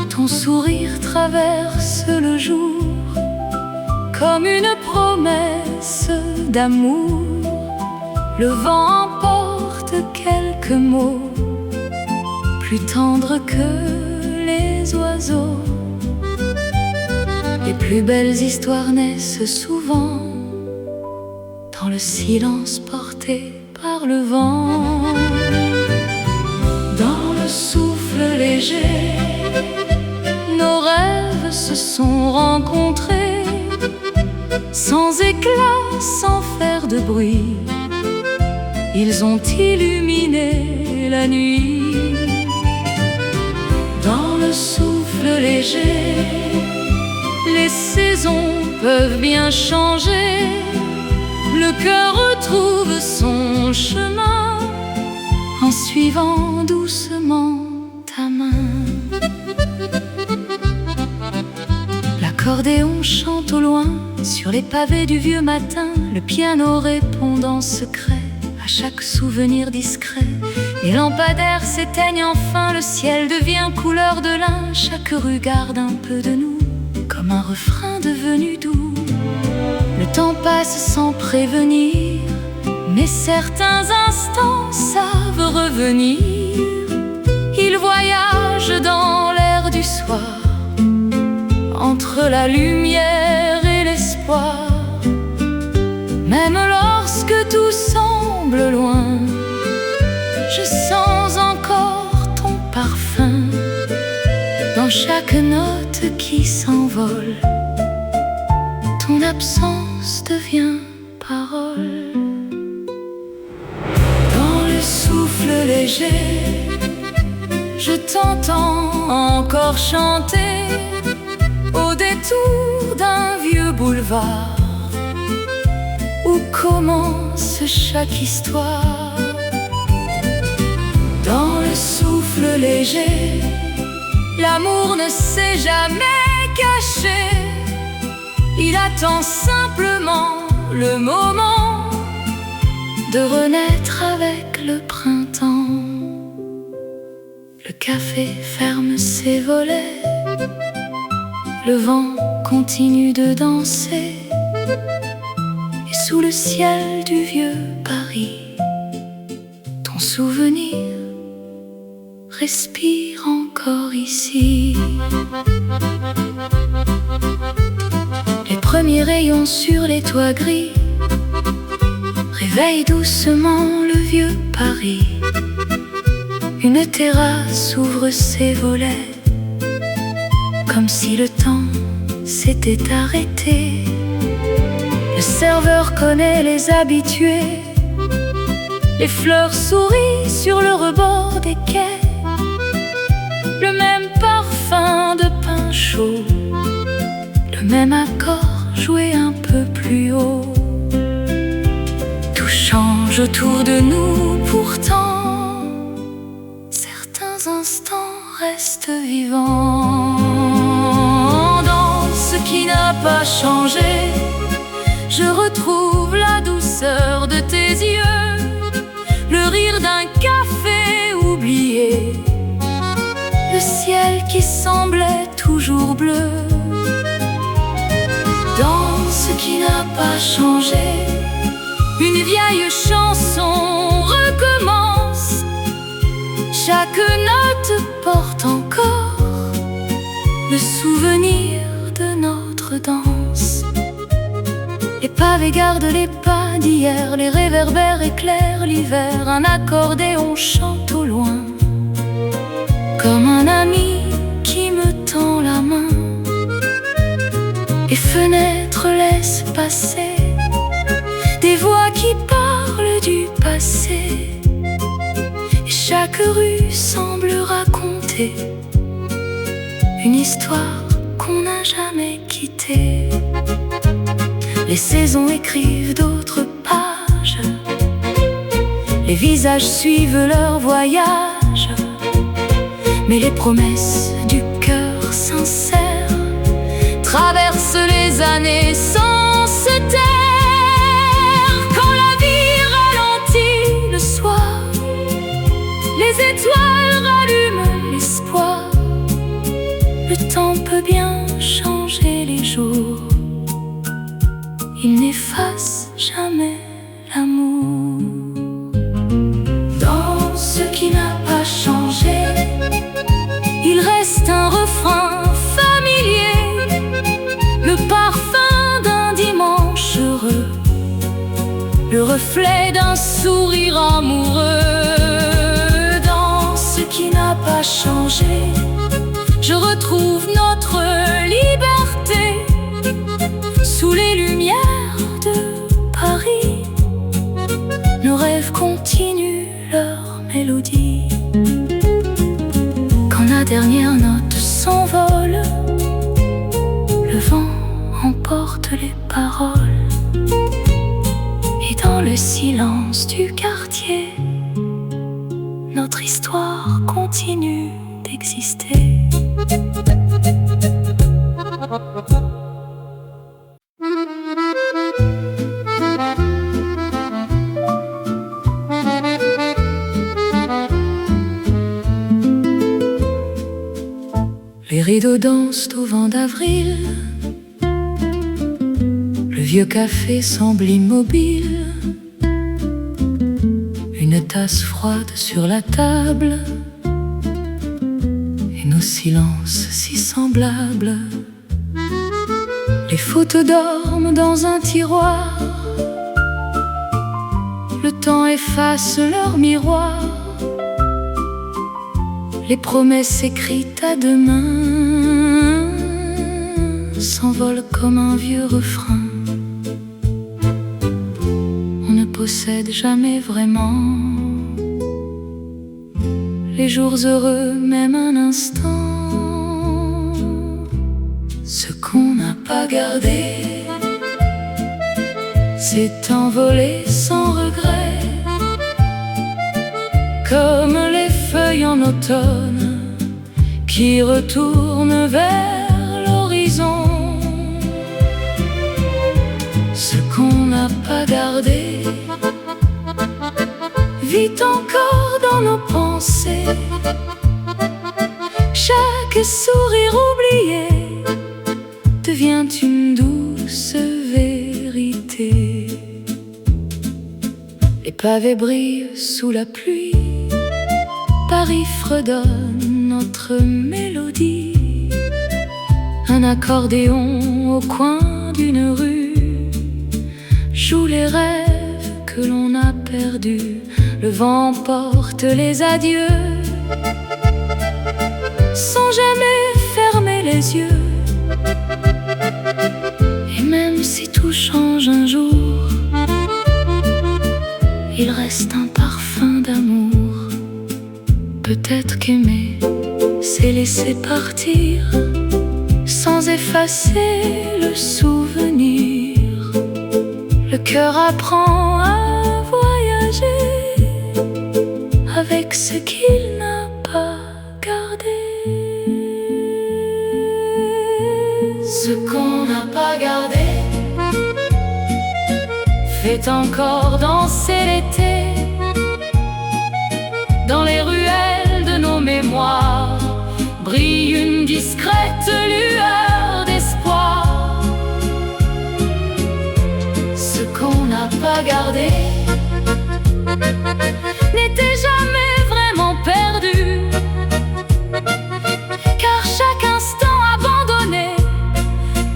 Ton sourire traverse le jour comme une promesse d'amour. Le vent emporte quelques mots plus tendres que les oiseaux. Les plus belles histoires naissent souvent dans le silence porté par le vent. Dans le souffle léger, nos rêves se sont rencontrés, sans éclat, sans faire de bruit. Ils ont illuminé la nuit. Dans le souffle léger, les saisons peuvent bien changer. Le cœur retrouve son chemin en suivant doucement ta main. L'accordéon chante au loin sur les pavés du vieux matin. Le piano répond en secret à chaque souvenir discret. Les lampadaires s'éteignent enfin, le ciel devient couleur de lin. Chaque rue garde un peu de nous, comme un refrain devenu doux. Le temps passe sans prévenir, mais certains instants savent revenir. Ils voyagent dans l'air du soir, entre la lumière et l'espoir. Même lorsque tout semble loin, je sens encore ton parfum dans chaque note qui s'envole. Ton absence devient parole. Dans le souffle léger, je t'entends encore chanter au détour d'un vieux boulevard où commence chaque histoire. Dans le souffle léger, l'amour ne s'est jamais caché. Il attend simplement le moment de renaître avec le printemps. Le café ferme ses volets, le vent continue de danser. Et sous le ciel du vieux Paris, ton souvenir respire encore ici. Les premiers rayons sur les toits gris réveillent doucement le vieux Paris. Une terrasse ouvre ses volets, comme si le temps s'était arrêté. Le serveur connaît les habitués, les fleurs sourient sur le rebord des quais. Le même parfum de pain chaud, le même accord joué un peu plus haut. Tout change autour de nous pourtant, certains instants restent vivants. Dans ce qui n'a pas changé, je retrouve la douceur de tes yeux, le rire d'un café oublié, le ciel qui semblait toujours bleu. Dans ce qui n'a pas changé, une vieille chanson recommence. Chaque note porte encore le souvenir de notre danse. Les pavés gardent les pas d'hier, les réverbères éclairent l'hiver. Un accordéon chante au loin, comme un ami qui me tend la main. Les fenêtres laissent passer des voix qui parlent du passé, et chaque rue semble raconter une histoire qu'on n'a jamais quittée. Les saisons écrivent d'autres pages, les visages suivent leur voyage, mais les promesses du cœur sincère traversent les années sans se taire. Quand la vie ralentit le soir, les étoiles rallument l'espoir. Le temps peut bien changer les jours, il n'efface jamais l'amour. Dans ce qui n'a pas changé, il reste un refrain familier, le parfum d'un dimanche heureux, le reflet d'un sourire amoureux. Dans ce qui n'a pas changé, je retrouve notre liberté sous les lumières de Paris. Nos rêves continuent leur mélodie. Quand la dernière note s'envole, le vent emporte les paroles, et dans le silence du quartier, notre histoire continue d'exister. Les rideaux dansent au vent d'avril, le vieux café semble immobile, une tasse froide sur la table, et nos silences si semblables. Les photos dorment dans un tiroir, le temps efface leur miroir. Les promesses écrites à demain s'envolent comme un vieux refrain. On ne possède jamais vraiment les jours heureux, même un instant. Ce qu'on n'a pas gardé s'est envolé sans regret, comme les feuilles en automne qui retournent vers l'horizon. Ce qu'on n'a pas gardé vit encore dans nos pensées. Chaque sourire oublié devient une douce vérité. Les pavés brillent sous la pluie, Paris fredonne notre mélodie. Un accordéon au coin d'une rue joue les rêves que l'on a perdus. Le vent porte les adieux sans jamais fermer les yeux. Et même si tout change un jour, il reste un parfum d'amour. Peut-être qu'aimer, c'est laisser partir sans effacer le souvenir. Le cœur apprend à voyager avec ce qu'il n'a pas gardé. Ce qu'on n'a pas gardé fait encore danser l'été. Dans les ruelles de nos mémoires brille une discrète lueur d'espoir. Ce qu'on n'a pas gardé n'était jamais vraiment perdu, car chaque instant abandonné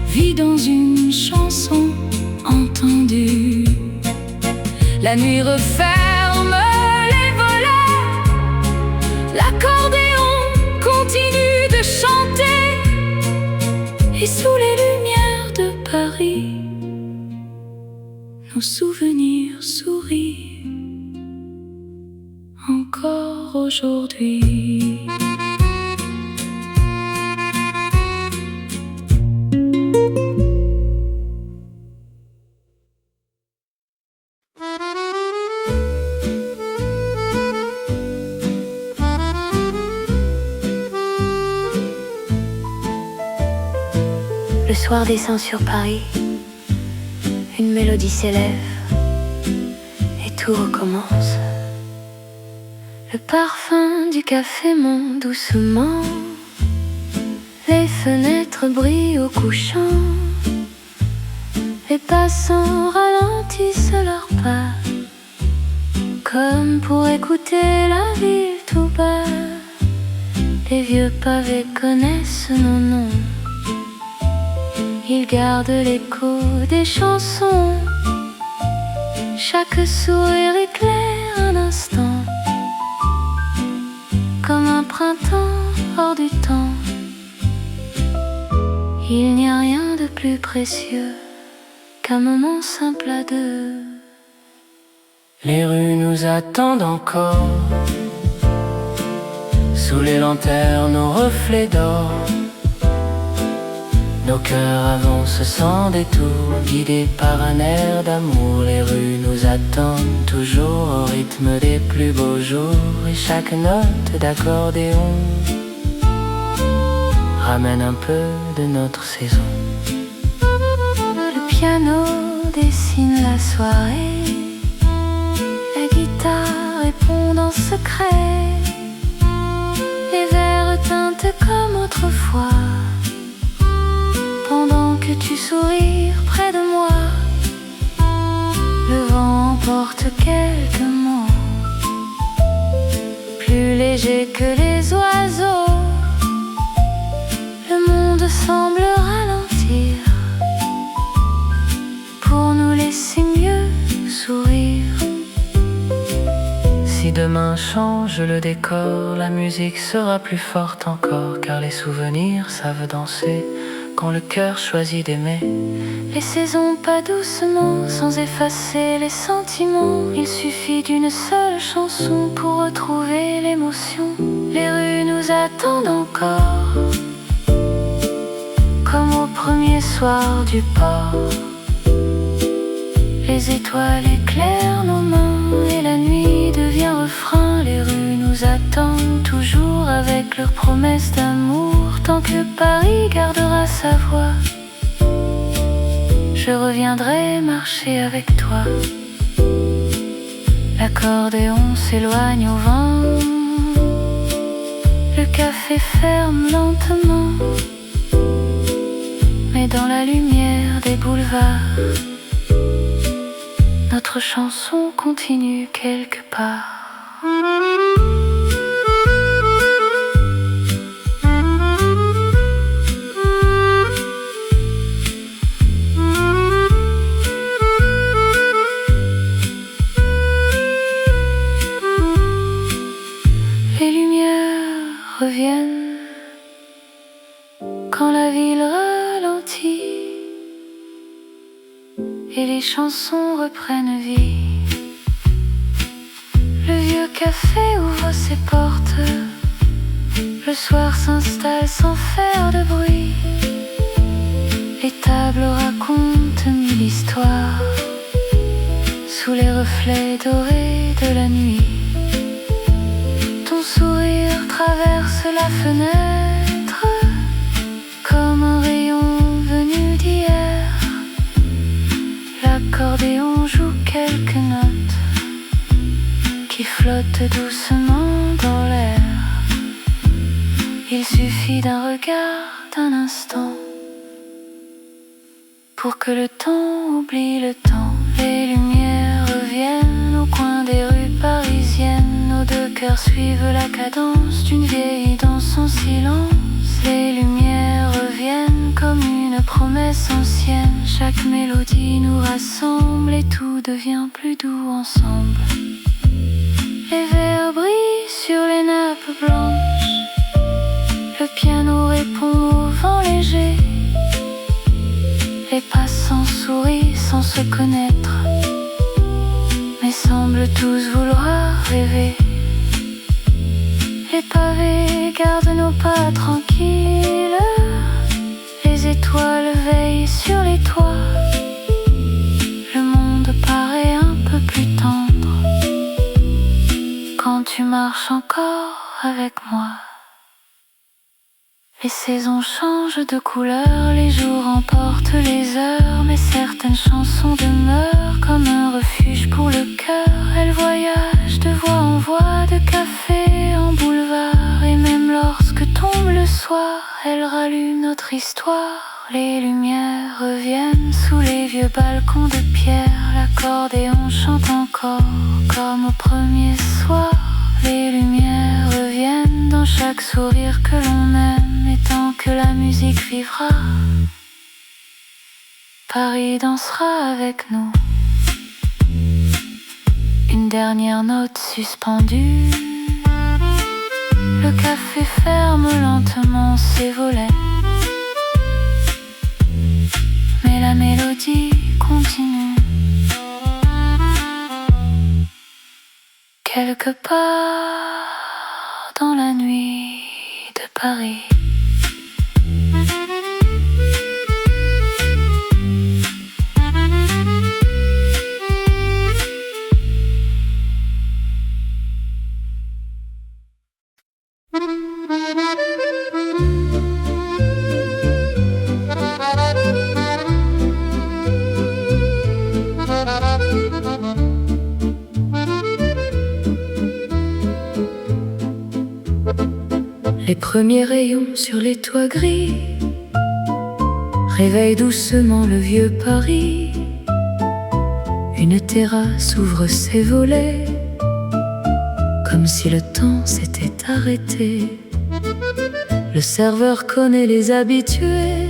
vit dans une chanson entendue. La nuit referme les volets, l'accordéon continue de chanter, et sous les lumières de Paris, nos souvenirs sourient encore aujourd'hui. Le soir descend sur Paris, une mélodie s'élève et tout recommence. Le parfum du café monte doucement, les fenêtres brillent au couchant, les passants ralentissent leurs pas, comme pour écouter la ville tout bas. Les vieux pavés connaissent nos noms, ils gardent l'écho des chansons. Chaque sourire éclaire un instant, comme un printemps hors du temps. Il n'y a rien de plus précieux qu'un moment simple à deux. Les rues nous attendent encore, sous les lanternes aux reflets d'or. Nos cœurs avancent sans détour, guidés par un air d'amour. Les rues nous attendent toujours au rythme des plus beaux jours, et chaque note d'accordéon ramène un peu de notre saison. Le piano dessine la soirée, la guitare répond en secret, les vers teintent comme autrefois. Pendant que tu souris près de moi, le vent emporte quelques mots, plus légers que les oiseaux. Le monde semble ralentir pour nous laisser mieux sourire. Si demain change le décor, la musique sera plus forte encore, car les souvenirs savent danser quand le cœur choisit d'aimer. Les saisons pas doucement, sans effacer les sentiments. Il suffit d'une seule chanson pour retrouver l'émotion. Les rues nous attendent encore, comme au premier soir du port. Les étoiles éclairent nos mains et la nuit devient refrain. Les rues nous attendent toujours avec leurs promesses d'amour. Tant que Paris gardera sa voix, je reviendrai marcher avec toi. L'accordéon s'éloigne au vent, le café ferme lentement, mais dans la lumière des boulevards, notre chanson continue quelque part. Les lumières reviennent quand la ville ralentit et les chansons reprennent vie. Le vieux café ouvre ses portes, le soir s'installe sans faire de bruit. Les tables racontent mille histoires sous les reflets dorés de la nuit. Ton sourire traverse la fenêtre comme un rayon venu d'hier. La l'accordéon joue quelques notes qui flottent doucement dans l'air. Il suffit d'un regard, d'un instant, pour que le temps oublie le temps. Les lumières reviennent au coin des rues parisiennes. Nos deux cœurs suivent la cadence d'une vieille danse en silence. Les lumières reviennent comme une promesse ancienne. Chaque mélodie nous rassemble et tout devient plus doux ensemble. Les verres brillent sur les nappes blanches. Le piano répond au vent léger. Les passants sourient sans se connaître, mais semblent tous vouloir rêver. Les pavés gardent nos pas tranquilles. Les étoiles veillent sur les toits. Le monde paraît un peu plus tendre quand tu marches encore avec moi. Les saisons changent de couleur, les jours emportent les heures, mais certaines chansons demeurent comme un refuge pour le cœur. Elles voyagent de voix en voix, de café en boulevard, et même lorsque tombe le soir, elles rallument notre histoire. Les lumières reviennent sous les vieux balcons de pierre, l'accordéon chante encore comme au premier soir. Les lumières reviennent dans chaque sourire que l'on aime, et tant que la musique vivra, Paris dansera avec nous. Une dernière note suspendue, le café ferme lentement ses volets, mais la mélodie continue. Quelque part dans la nuit de Paris. Les premiers rayons sur les toits gris réveillent doucement le vieux Paris. Une terrasse ouvre ses volets comme si le temps s'était arrêté. Le serveur connaît les habitués,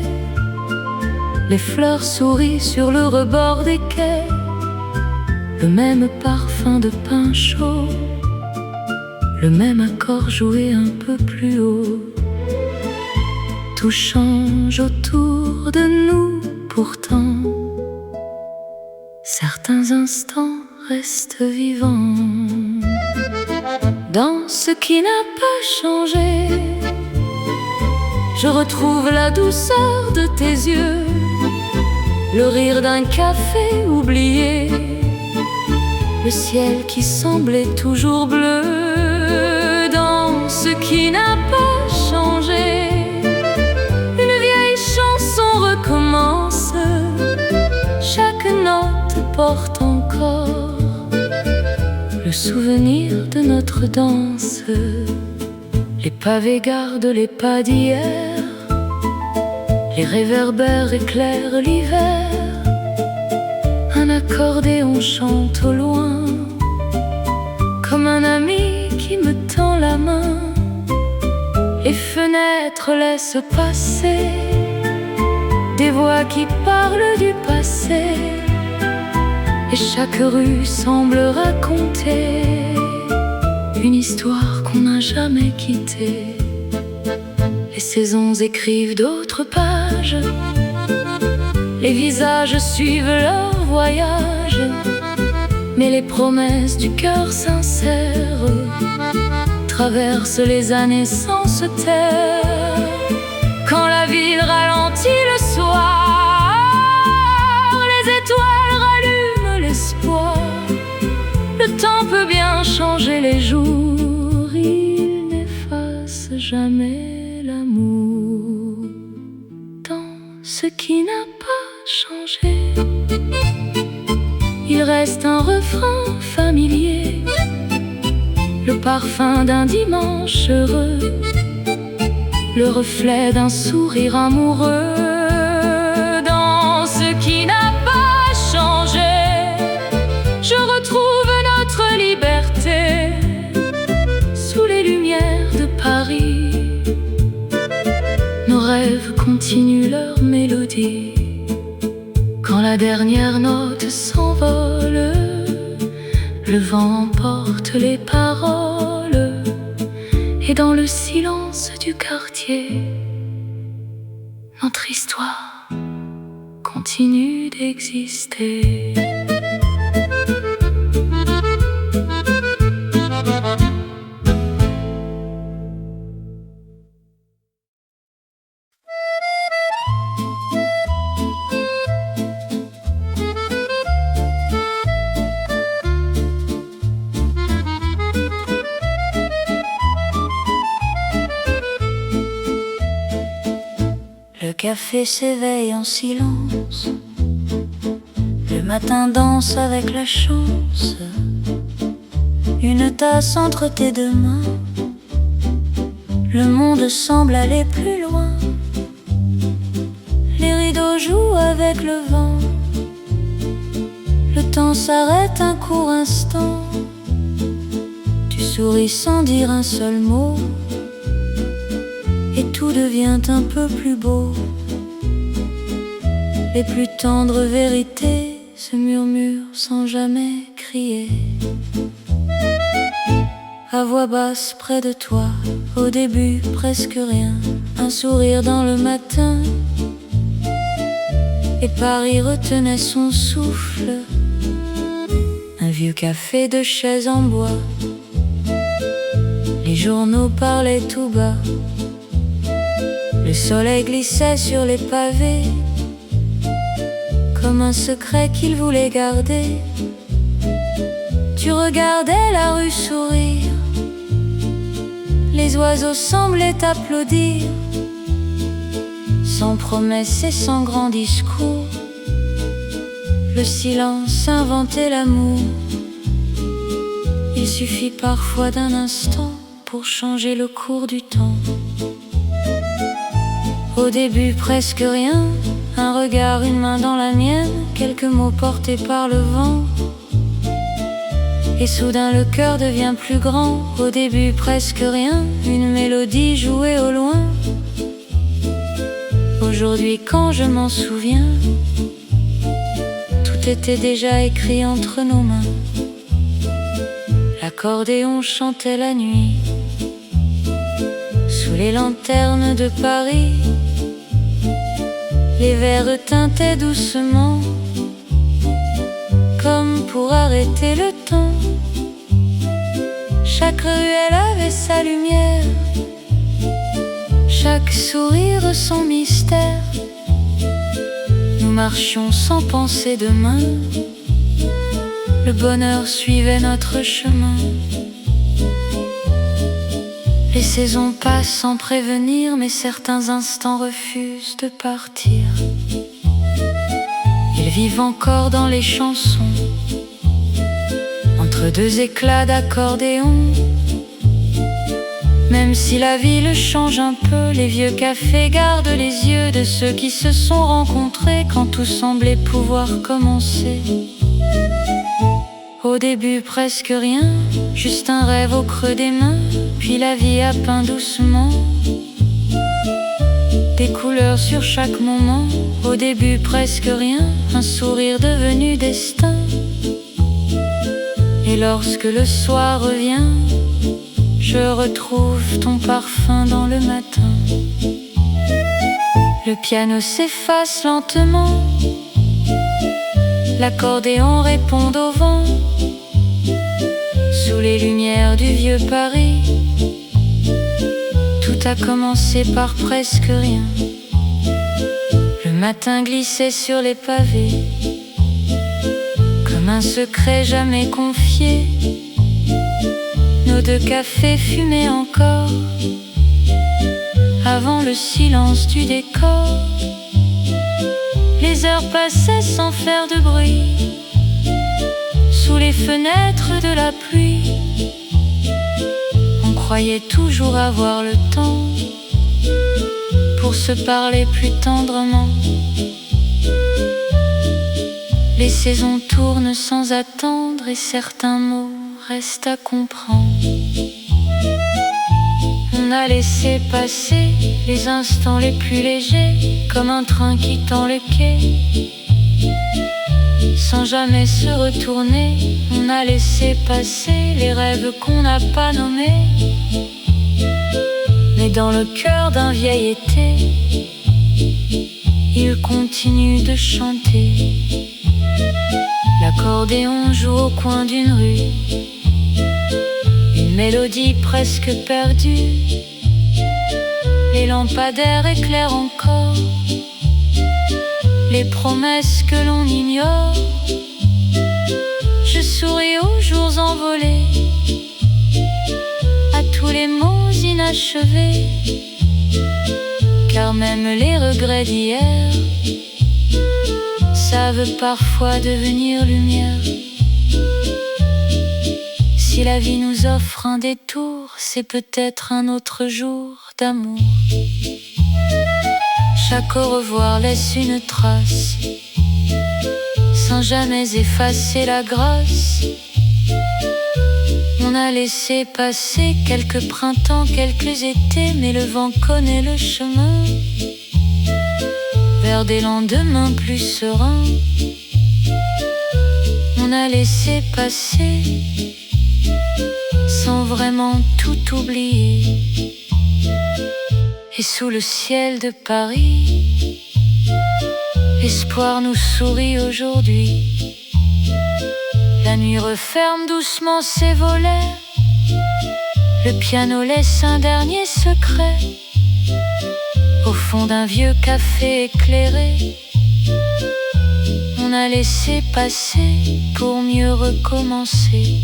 les fleurs sourient sur le rebord des quais. Le même parfum de pain chaud, le même accord joué un peu plus haut. Tout change autour de nous pourtant. Certains instants restent vivants. Dans ce qui n'a pas changé, je retrouve la douceur de tes yeux, le rire d'un café oublié, le ciel qui semblait toujours bleu. Dans ce qui n'a pas changé, une vieille chanson recommence. Chaque note porte encore le souvenir de notre danse. Les pavés gardent les pas d'hier, les réverbères éclairent l'hiver. Un accordéon chante au loin, comme un ami qui me tend la main. Les fenêtres laissent passer des voix qui parlent du passé, et chaque rue semble raconter une histoire qu'on n'a jamais quittée. Les saisons écrivent d'autres pages, les visages suivent leur voyage, mais les promesses du cœur sincère traversent les années sans se taire. Quand la ville ralentit le soir, les étoiles rallument l'espoir. Le temps peut bien changer les jours, il n'efface jamais l'amour. Dans ce qui n'a pas changé. reste un refrain familier, le parfum d'un dimanche heureux, le reflet d'un sourire amoureux. Dans ce qui n'a pas changé, je retrouve notre liberté sous les lumières de Paris. Nos rêves continuent leur mélodie. Quand la dernière note s'envole, le vent emporte les paroles, et dans le silence du quartier, notre histoire continue d'exister. Le café s'éveille en silence, le matin danse avec la chance. Une tasse entre tes deux mains, le monde semble aller plus loin. Les rideaux jouent avec le vent, le temps s'arrête un court instant. Tu souris sans dire un seul mot, et tout devient un peu plus beau. Les plus tendres vérités se murmurent sans jamais crier. À voix basse près de toi, au début presque rien, un sourire dans le matin, et Paris retenait son souffle. Un vieux café de chaises en bois, les journaux parlaient tout bas. Le soleil glissait sur les pavés, comme un secret qu'il voulait garder. Tu regardais la rue sourire, les oiseaux semblaient applaudir, sans promesse et sans grand discours. Le silence inventait l'amour. Il suffit parfois d'un instant pour changer le cours du temps. Au début presque rien, un regard, une main dans la mienne, quelques mots portés par le vent. Et soudain le cœur devient plus grand. Au début presque rien, une mélodie jouée au loin. Aujourd'hui quand je m'en souviens, tout était déjà écrit entre nos mains. L'accordéon chantait la nuit, sous les lanternes de Paris. Les verres tintaient doucement, comme pour arrêter le temps. Chaque ruelle avait sa lumière, chaque sourire son mystère. Nous marchions sans penser demain, le bonheur suivait notre chemin. Les saisons passent sans prévenir, mais certains instants refusent de partir. Ils vivent encore dans les chansons, entre deux éclats d'accordéon. Même si la ville change un peu, les vieux cafés gardent les yeux de ceux qui se sont rencontrés quand tout semblait pouvoir commencer. Au début presque rien, juste un rêve au creux des mains, puis la vie a peint doucement des couleurs sur chaque moment. Au début presque rien, un sourire devenu destin. Et lorsque le soir revient, je retrouve ton parfum dans le matin. Le piano s'efface lentement, l'accordéon répond au vent. Sous les lumières du vieux Paris, tout a commencé par presque rien. Le matin glissait sur les pavés, comme un secret jamais confié. Nos deux cafés fumaient encore, avant le silence du décor. Les heures passaient sans faire de bruit, sous les fenêtres de la pluie. On croyait toujours avoir le temps pour se parler plus tendrement. Les saisons tournent sans attendre et certains mots restent à comprendre. On a laissé passer les instants les plus légers, comme un train quittant le quai. Sans jamais se retourner, on a laissé passer les rêves qu'on n'a pas nommés. Mais dans le cœur d'un vieil été, il continue de chanter. L'accordéon joue au coin d'une rue, une mélodie presque perdue. Les lampadaires éclairent encore les promesses que l'on ignore. Je souris aux jours envolés, à tous les mots inachevés, car même les regrets d'hier savent parfois devenir lumière. Si la vie nous offre un détour, c'est peut-être un autre jour d'amour. Chaque au revoir laisse une trace, sans jamais effacer la grâce. On a laissé passer quelques printemps, quelques étés, mais le vent connaît le chemin vers des lendemains plus sereins. On a laissé passer sans vraiment tout oublier. Et sous le ciel de Paris, l'espoir nous sourit aujourd'hui. La nuit referme doucement ses volets, le piano laisse un dernier secret au fond d'un vieux café éclairé. On a laissé passer pour mieux recommencer.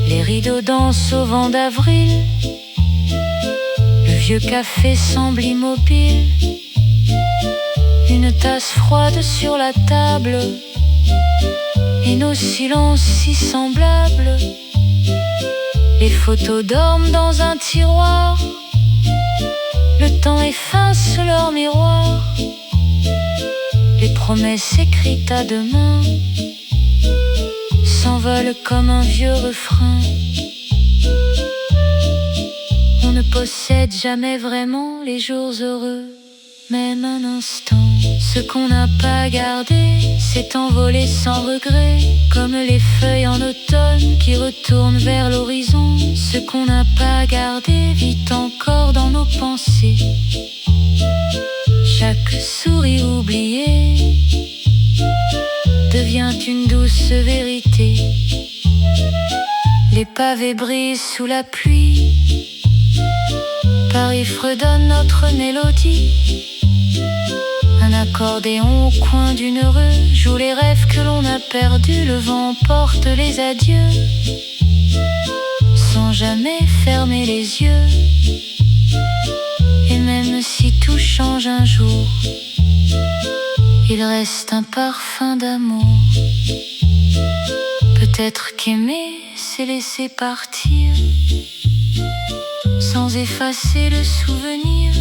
Les rideaux dansent au vent d'avril, le vieux café semble immobile. Une tasse froide sur la table et nos silences si semblables. Les photos dorment dans un tiroir, le temps efface leur miroir. Les promesses écrites à demain s'envolent comme un vieux refrain. On ne possède jamais vraiment les jours heureux, même un instant. Ce qu'on n'a pas gardé s'est envolé sans regret, comme les feuilles en automne qui retournent vers l'horizon. Ce qu'on n'a pas gardé vit encore dans nos pensées. Chaque souris oubliée devient une douce vérité. Les pavés brisent sous la pluie, Paris fredonne notre mélodie. Un accordéon au coin d'une rue joue les rêves que l'on a perdus. Le vent porte les adieux sans jamais fermer les yeux. Et même si tout change un jour, il reste un parfum d'amour. Peut-être qu'aimer, c'est laisser partir sans effacer le souvenir.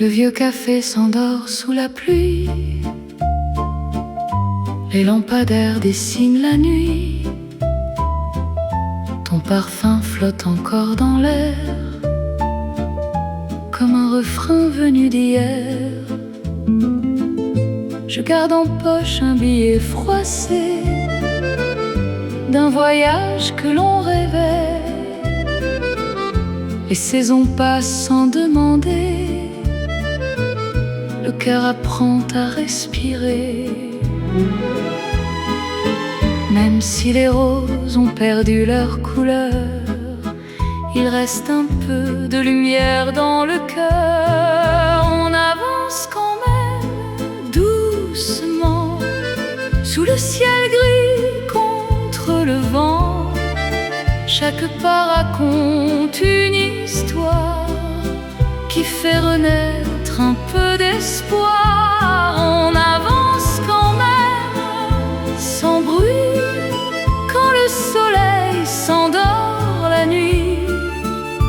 Le vieux café s'endort sous la pluie, les lampadaires dessinent la nuit. Ton parfum flotte encore dans l'air, comme un refrain venu d'hier. Je garde en poche un billet froissé d'un voyage que l'on rêvait. Les saisons passent sans demander, le cœur apprend à respirer. Même si les roses ont perdu leur couleur, il reste un peu de lumière dans le cœur. On avance quand même doucement, sous le ciel gris contre le vent. Chaque pas raconte une histoire qui fait renaître un peu d'espoir. On avance quand même sans bruit quand le soleil s'endort la nuit.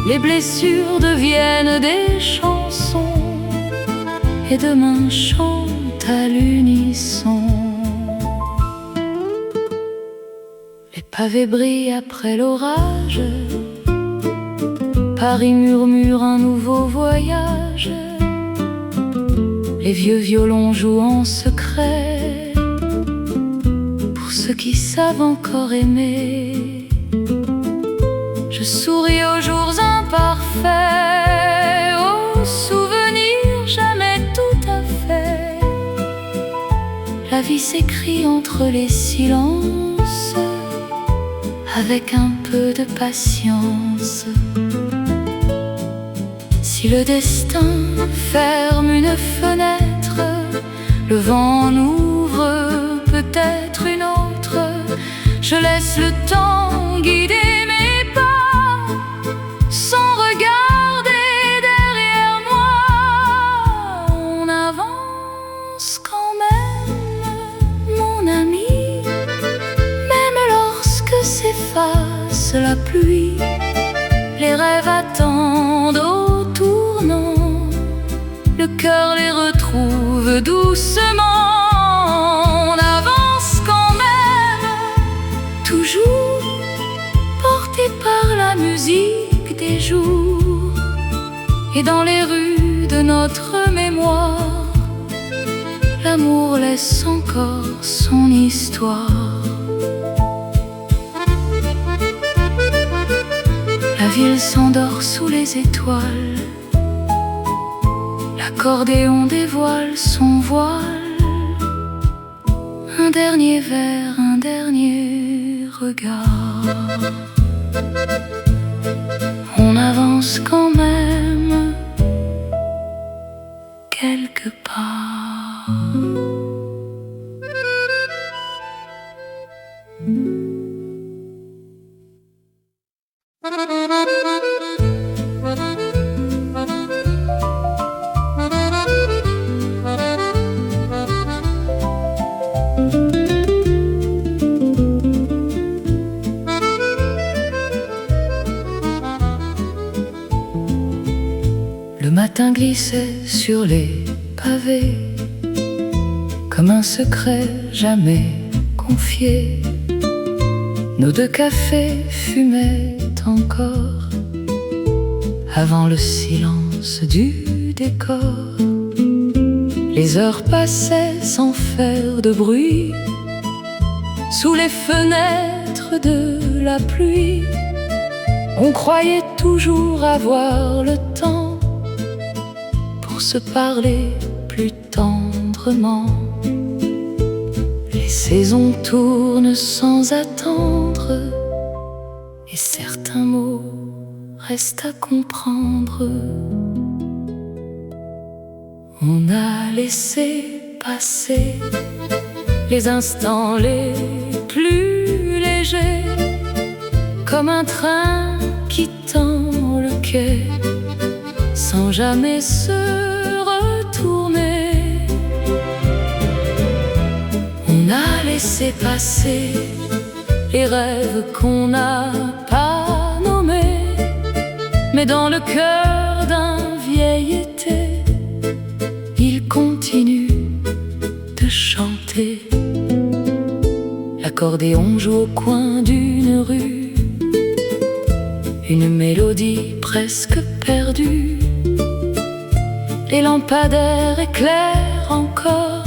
Les blessures deviennent des chansons et demain chante à l'unisson. Les pavés brillent après l'orage, Paris murmure un nouveau voyage. Les vieux violons jouent en secret pour ceux qui savent encore aimer. Je souris aux jours imparfaits, aux souvenirs jamais tout à fait. La vie s'écrit entre les silences avec un peu de patience. Si le destin ferme une fenêtre, le vent en ouvre peut-être une autre. Je laisse le temps guider mes pas sans regarder derrière moi. On avance quand même, mon ami, même lorsque s'efface la pluie. Les rêves attendent au tournant, le cœur les retrouve doucement. On avance quand même, toujours porté par la musique des jours. Et dans les rues de notre mémoire, l'amour laisse encore son histoire. La ville s'endort sous les étoiles, l'accordéon dévoile son voile. Un dernier verre, un dernier regard. On avance quand même quelque part. Le matin glissait sur les pavés comme un secret jamais confié. Nos deux cafés fumaient encore avant le silence du décor. Les heures passaient sans faire de bruit sous les fenêtres de la pluie. On croyait toujours avoir le temps pour se parler plus tendrement. Les saisons tournent sans attendre et certains mots restent à comprendre. On a laissé passer les instants les plus légers, comme un train quittant le quai sans jamais se retourner. On a laissé passer les rêves qu'on n'a pas nommés, mais dans le cœur d'un vieil été, il continue de chanter. L'accordéon joue au coin d'une rue, une mélodie presque perdue. Les lampadaires éclairent encore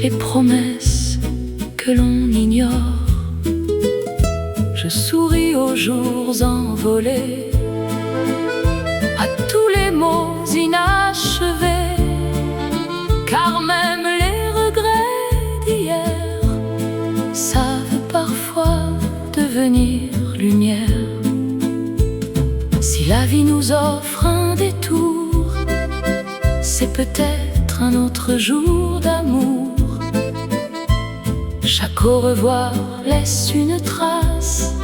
les promesses que l'on ignore. Je souris aux jours envolés, à tous les mots inachevés, car même les regrets d'hier savent parfois devenir lumière. Si la vie nous offre un détour, c'est peut-être un autre jour d'amour Chaque au revoir laisse une trace,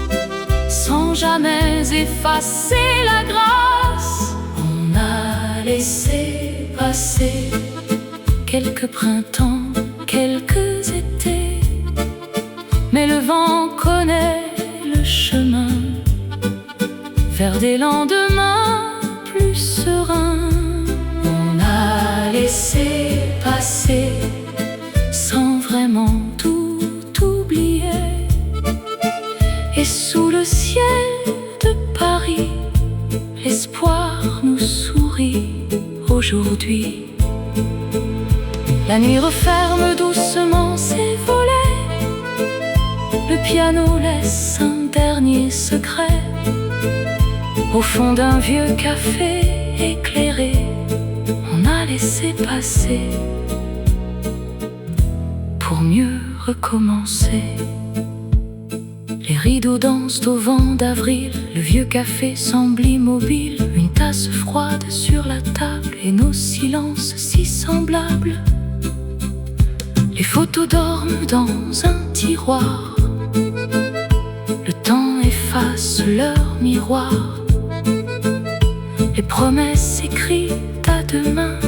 sans jamais effacer la grâce. On a laissé passer quelques printemps, quelques étés, mais le vent connaît le chemin vers des lendemains plus sereins. On a laissé passer sans vraiment tout oublier. Et sous le ciel de Paris, l'espoir nous sourit aujourd'hui. La nuit referme doucement ses volets, le piano laisse un dernier secret. Au fond d'un vieux café éclairé, on a laissé passer pour mieux recommencer. Les rideaux dansent au vent d'avril, le vieux café semble immobile, une tasse froide sur la table et nos silences si semblables. Les photos dorment dans un tiroir, le temps efface leur miroir. Les promesses écrites à deux mains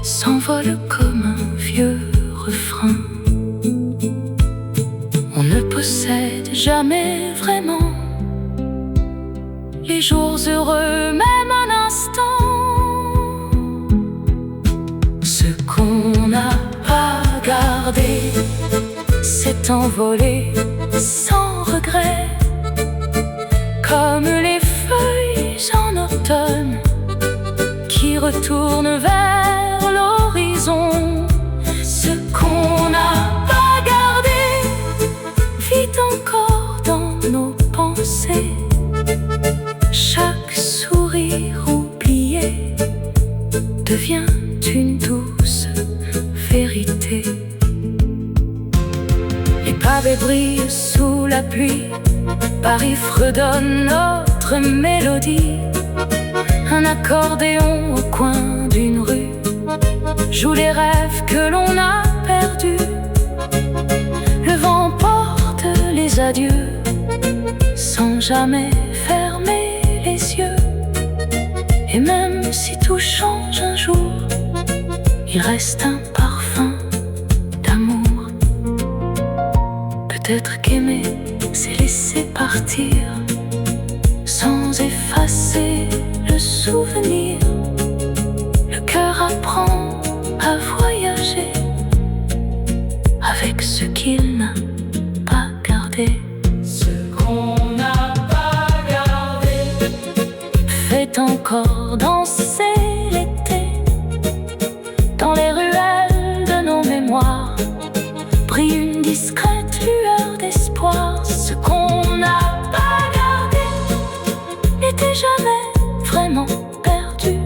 s'envolent comme un vieux refrain. On ne possède jamais vraiment les jours heureux, même un instant. Ce qu'on n'a pas gardé s'est envolé sans regret, comme les feuilles en automne qui retournent vers l'horizon. Ce qu'on n'a pas gardé vit encore dans nos pensées. Chaque sourire oublié devient une douce vérité. Les pavés brillent sous la pluie, Paris fredonne notre mélodie. Un accordéon au coin d'une rue joue les rêves que l'on a perdus. Le vent porte les adieux sans jamais fermer les yeux. Et même si tout change un jour, il reste un parfum d'amour. Peut-être qu'aimer, c'est laisser partir sans effacer le souvenir. Le cœur apprend à voyager avec ce qu'il n'a pas gardé. Ce qu'on n'a pas gardé Fait encore danser l'été dans les ruelles de nos mémoires. Brille une discrète lueur d'espoir. Ce qu'on n'a pas gardé n'était jamais vraiment perdu,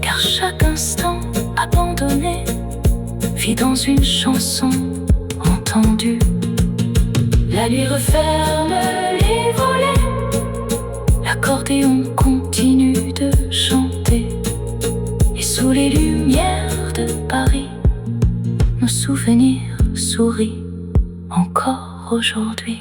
car chaque instant abandonné vit dans une chanson entendue. La nuit referme les volets, l'accordéon continue de chanter. Et sous les lumières de Paris, nos souvenirs sourient encore aujourd'hui.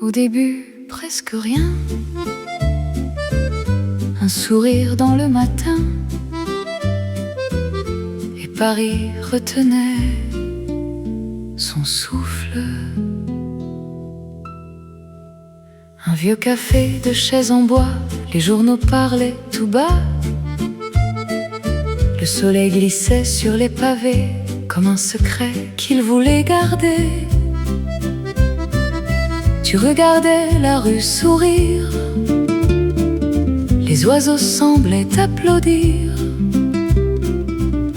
Au début, presque rien, un sourire dans le matin, et Paris retenait son souffle. Un vieux café de chaises en bois, les journaux parlaient tout bas. Le soleil glissait sur les pavés comme un secret qu'il voulait garder. Tu regardais la rue sourire, les oiseaux semblaient applaudir,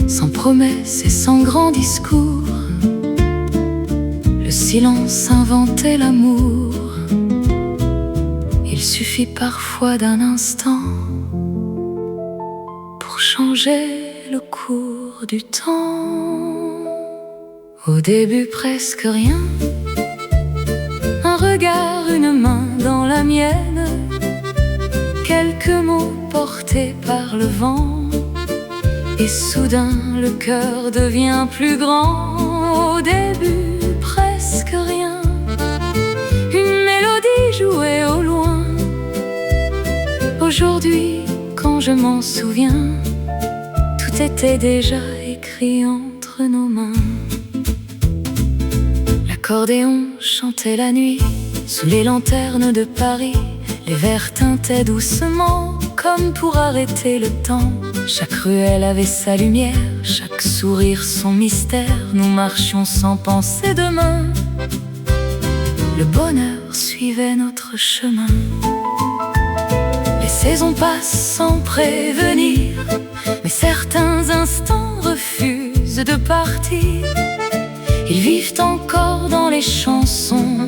sans promesse et sans grand discours. Le silence inventait l'amour. Il suffit parfois d'un instant pour changer le cours du temps. Au début presque rien, un regard, une main dans la mienne, quelques mots portés par le vent, et soudain le cœur devient plus grand. Au début presque rien, une mélodie jouée au loin. Aujourd'hui quand je m'en souviens, tout était déjà écrit entre nos mains. L'accordéon chantait la nuit sous les lanternes de Paris. Les vers tintaient doucement comme pour arrêter le temps. Chaque ruelle avait sa lumière, chaque sourire son mystère. Nous marchions sans penser demain. Le bonheur suivait notre chemin. Les saisons passent sans prévenir, mais certains instants refusent de partir. Ils vivent encore dans les chansons,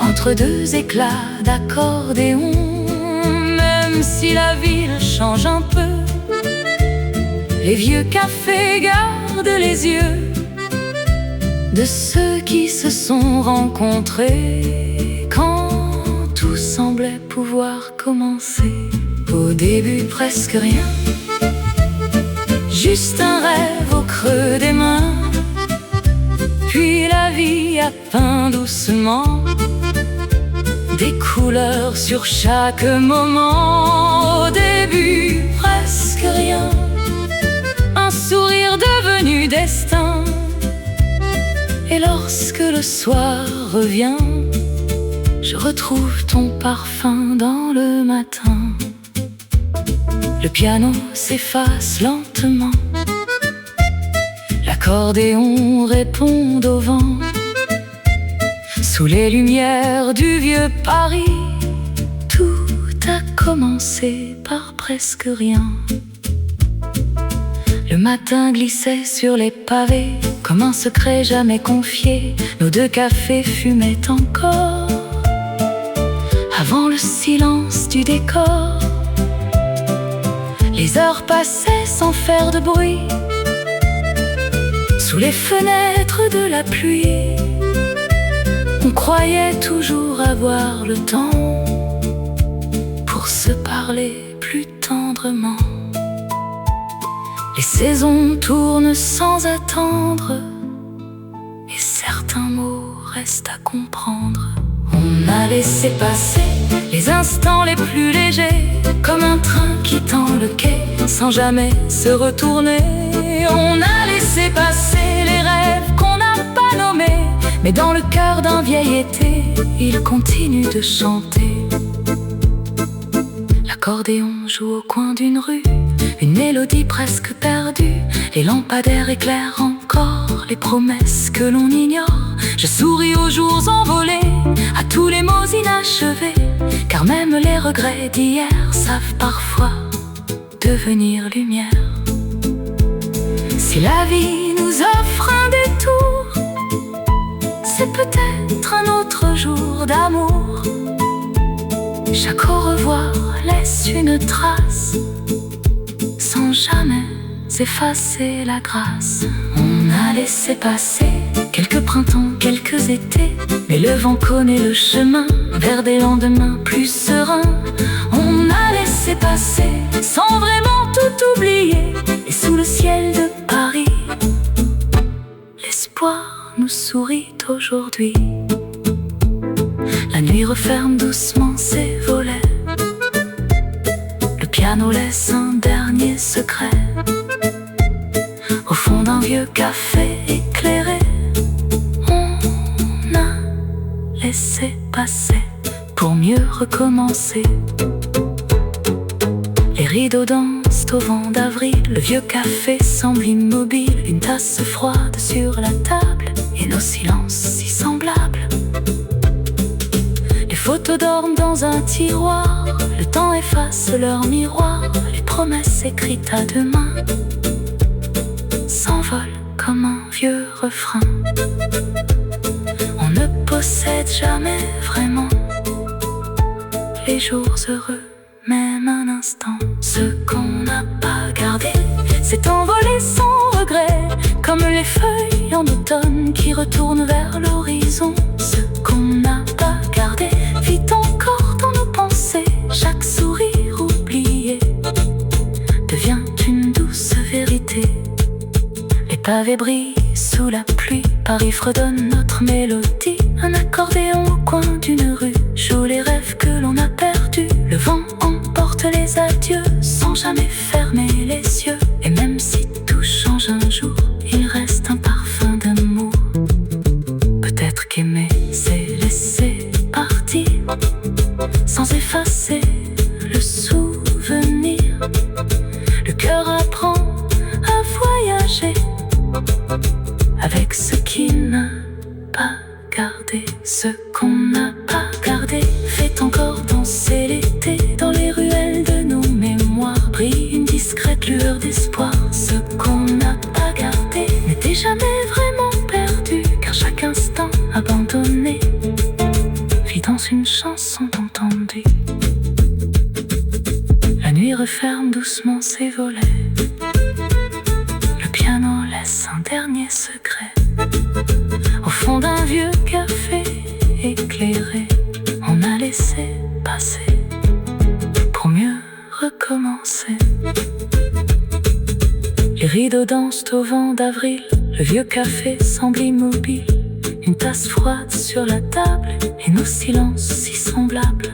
entre deux éclats d'accordéon. Même si la ville change un peu, les vieux cafés gardent les yeux de ceux qui se sont rencontrés quand tout semblait pouvoir commencer. Au début presque rien, juste un rêve au creux des mains. Puis la vie a peint doucement des couleurs sur chaque moment. Au début presque rien, un sourire devenu destin. Et lorsque le soir revient, je retrouve ton parfum dans le matin. Le piano s'efface lentement, l'accordéon répond au vent. Sous les lumières du vieux Paris, tout a commencé par presque rien. Le matin glissait sur les pavés comme un secret jamais confié. Nos deux cafés fumaient encore avant le silence du décor. Les heures passaient sans faire de bruit sous les fenêtres de la pluie. On croyait toujours avoir le temps pour se parler plus tendrement. Les saisons tournent sans attendre, et certains mots restent à comprendre. On a laissé passer les instants les plus légers, comme un train quittant le quai sans jamais se retourner. On a laissé passer les rêves qu'on n'a pas nommés, mais dans le cœur d'un vieil été, il continue de chanter. L'accordéon joue au coin d'une rue, une mélodie presque perdue. Les lampadaires éclairent encore les promesses que l'on ignore. Je souris aux jours envolés, à tous les mots inachevés, car même les regrets d'hier savent parfois devenir lumière. Si la vie nous offre un détour, c'est peut-être un autre jour d'amour. Chaque au revoir laisse une trace, sans jamais effacer la grâce. On a laissé passer quelques printemps, quelques étés, mais le vent connaît le chemin vers des lendemains plus sereins. On a laissé passer sans vraiment tout oublier, et sous le ciel de Paris, l'espoir nous sourit aujourd'hui. La nuit referme doucement ses volets, le piano laisse un dernier secret. Au fond d'un vieux café éclairé, on a laissé passer pour mieux recommencer. Les rideaux dansent au vent d'avril, le vieux café semble immobile, une tasse froide sur la table et nos silences si semblables. Les photos dorment dans un tiroir, le temps efface leur miroir, les promesses écrites à deux mains s'envolent comme un vieux refrain. On ne possède jamais vraiment les jours heureux, même un instant. Ce qu'on n'a pas gardé s'est envolé sans regret, comme les feuilles en automne qui retournent vers l'horizon. Ce qu'on n'a pas gardé vit encore dans nos pensées, chaque sourire pavé brille sous la pluie, Paris fredonne notre mélodie. Un accordéon au coin d'une rue joue les rêves que l'on a perdus. Le vent emporte les adieux sans jamais fermer les yeux. Et même si tout change un jour, il reste un parfum d'amour. Peut-être qu'aimer, c'est laisser partir sans effacer le souvenir. Le cœur apprend à voyager avec ce qu'il n'a pas gardé. Ce qu'on n'a pas gardé fait encore danser l'été. Dans les ruelles de nos mémoires brille une discrète lueur d'espoir. Ce qu'on n'a pas gardé n'était jamais vraiment perdu, car chaque instant abandonné vit dans une chanson entendue. La nuit referme doucement ses volets. Le piano laisse un dernier secret. Au fond d'un vieux café éclairé, on a laissé passer pour mieux recommencer. Les rideaux dansent au vent d'avril. Le vieux café semble immobile. Une tasse froide sur la table et nos silences si semblables.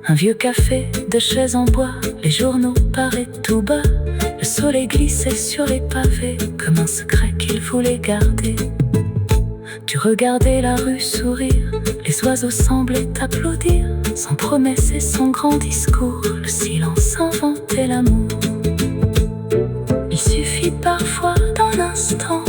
Un vieux café de chaises en bois, les journaux paraient tout bas. Le soleil glissait sur les pavés comme un secret qu'il voulait garder. Tu regardais la rue sourire, les oiseaux semblaient applaudir. Sans promesse et sans grand discours, le silence inventait l'amour. Il suffit parfois d'un instant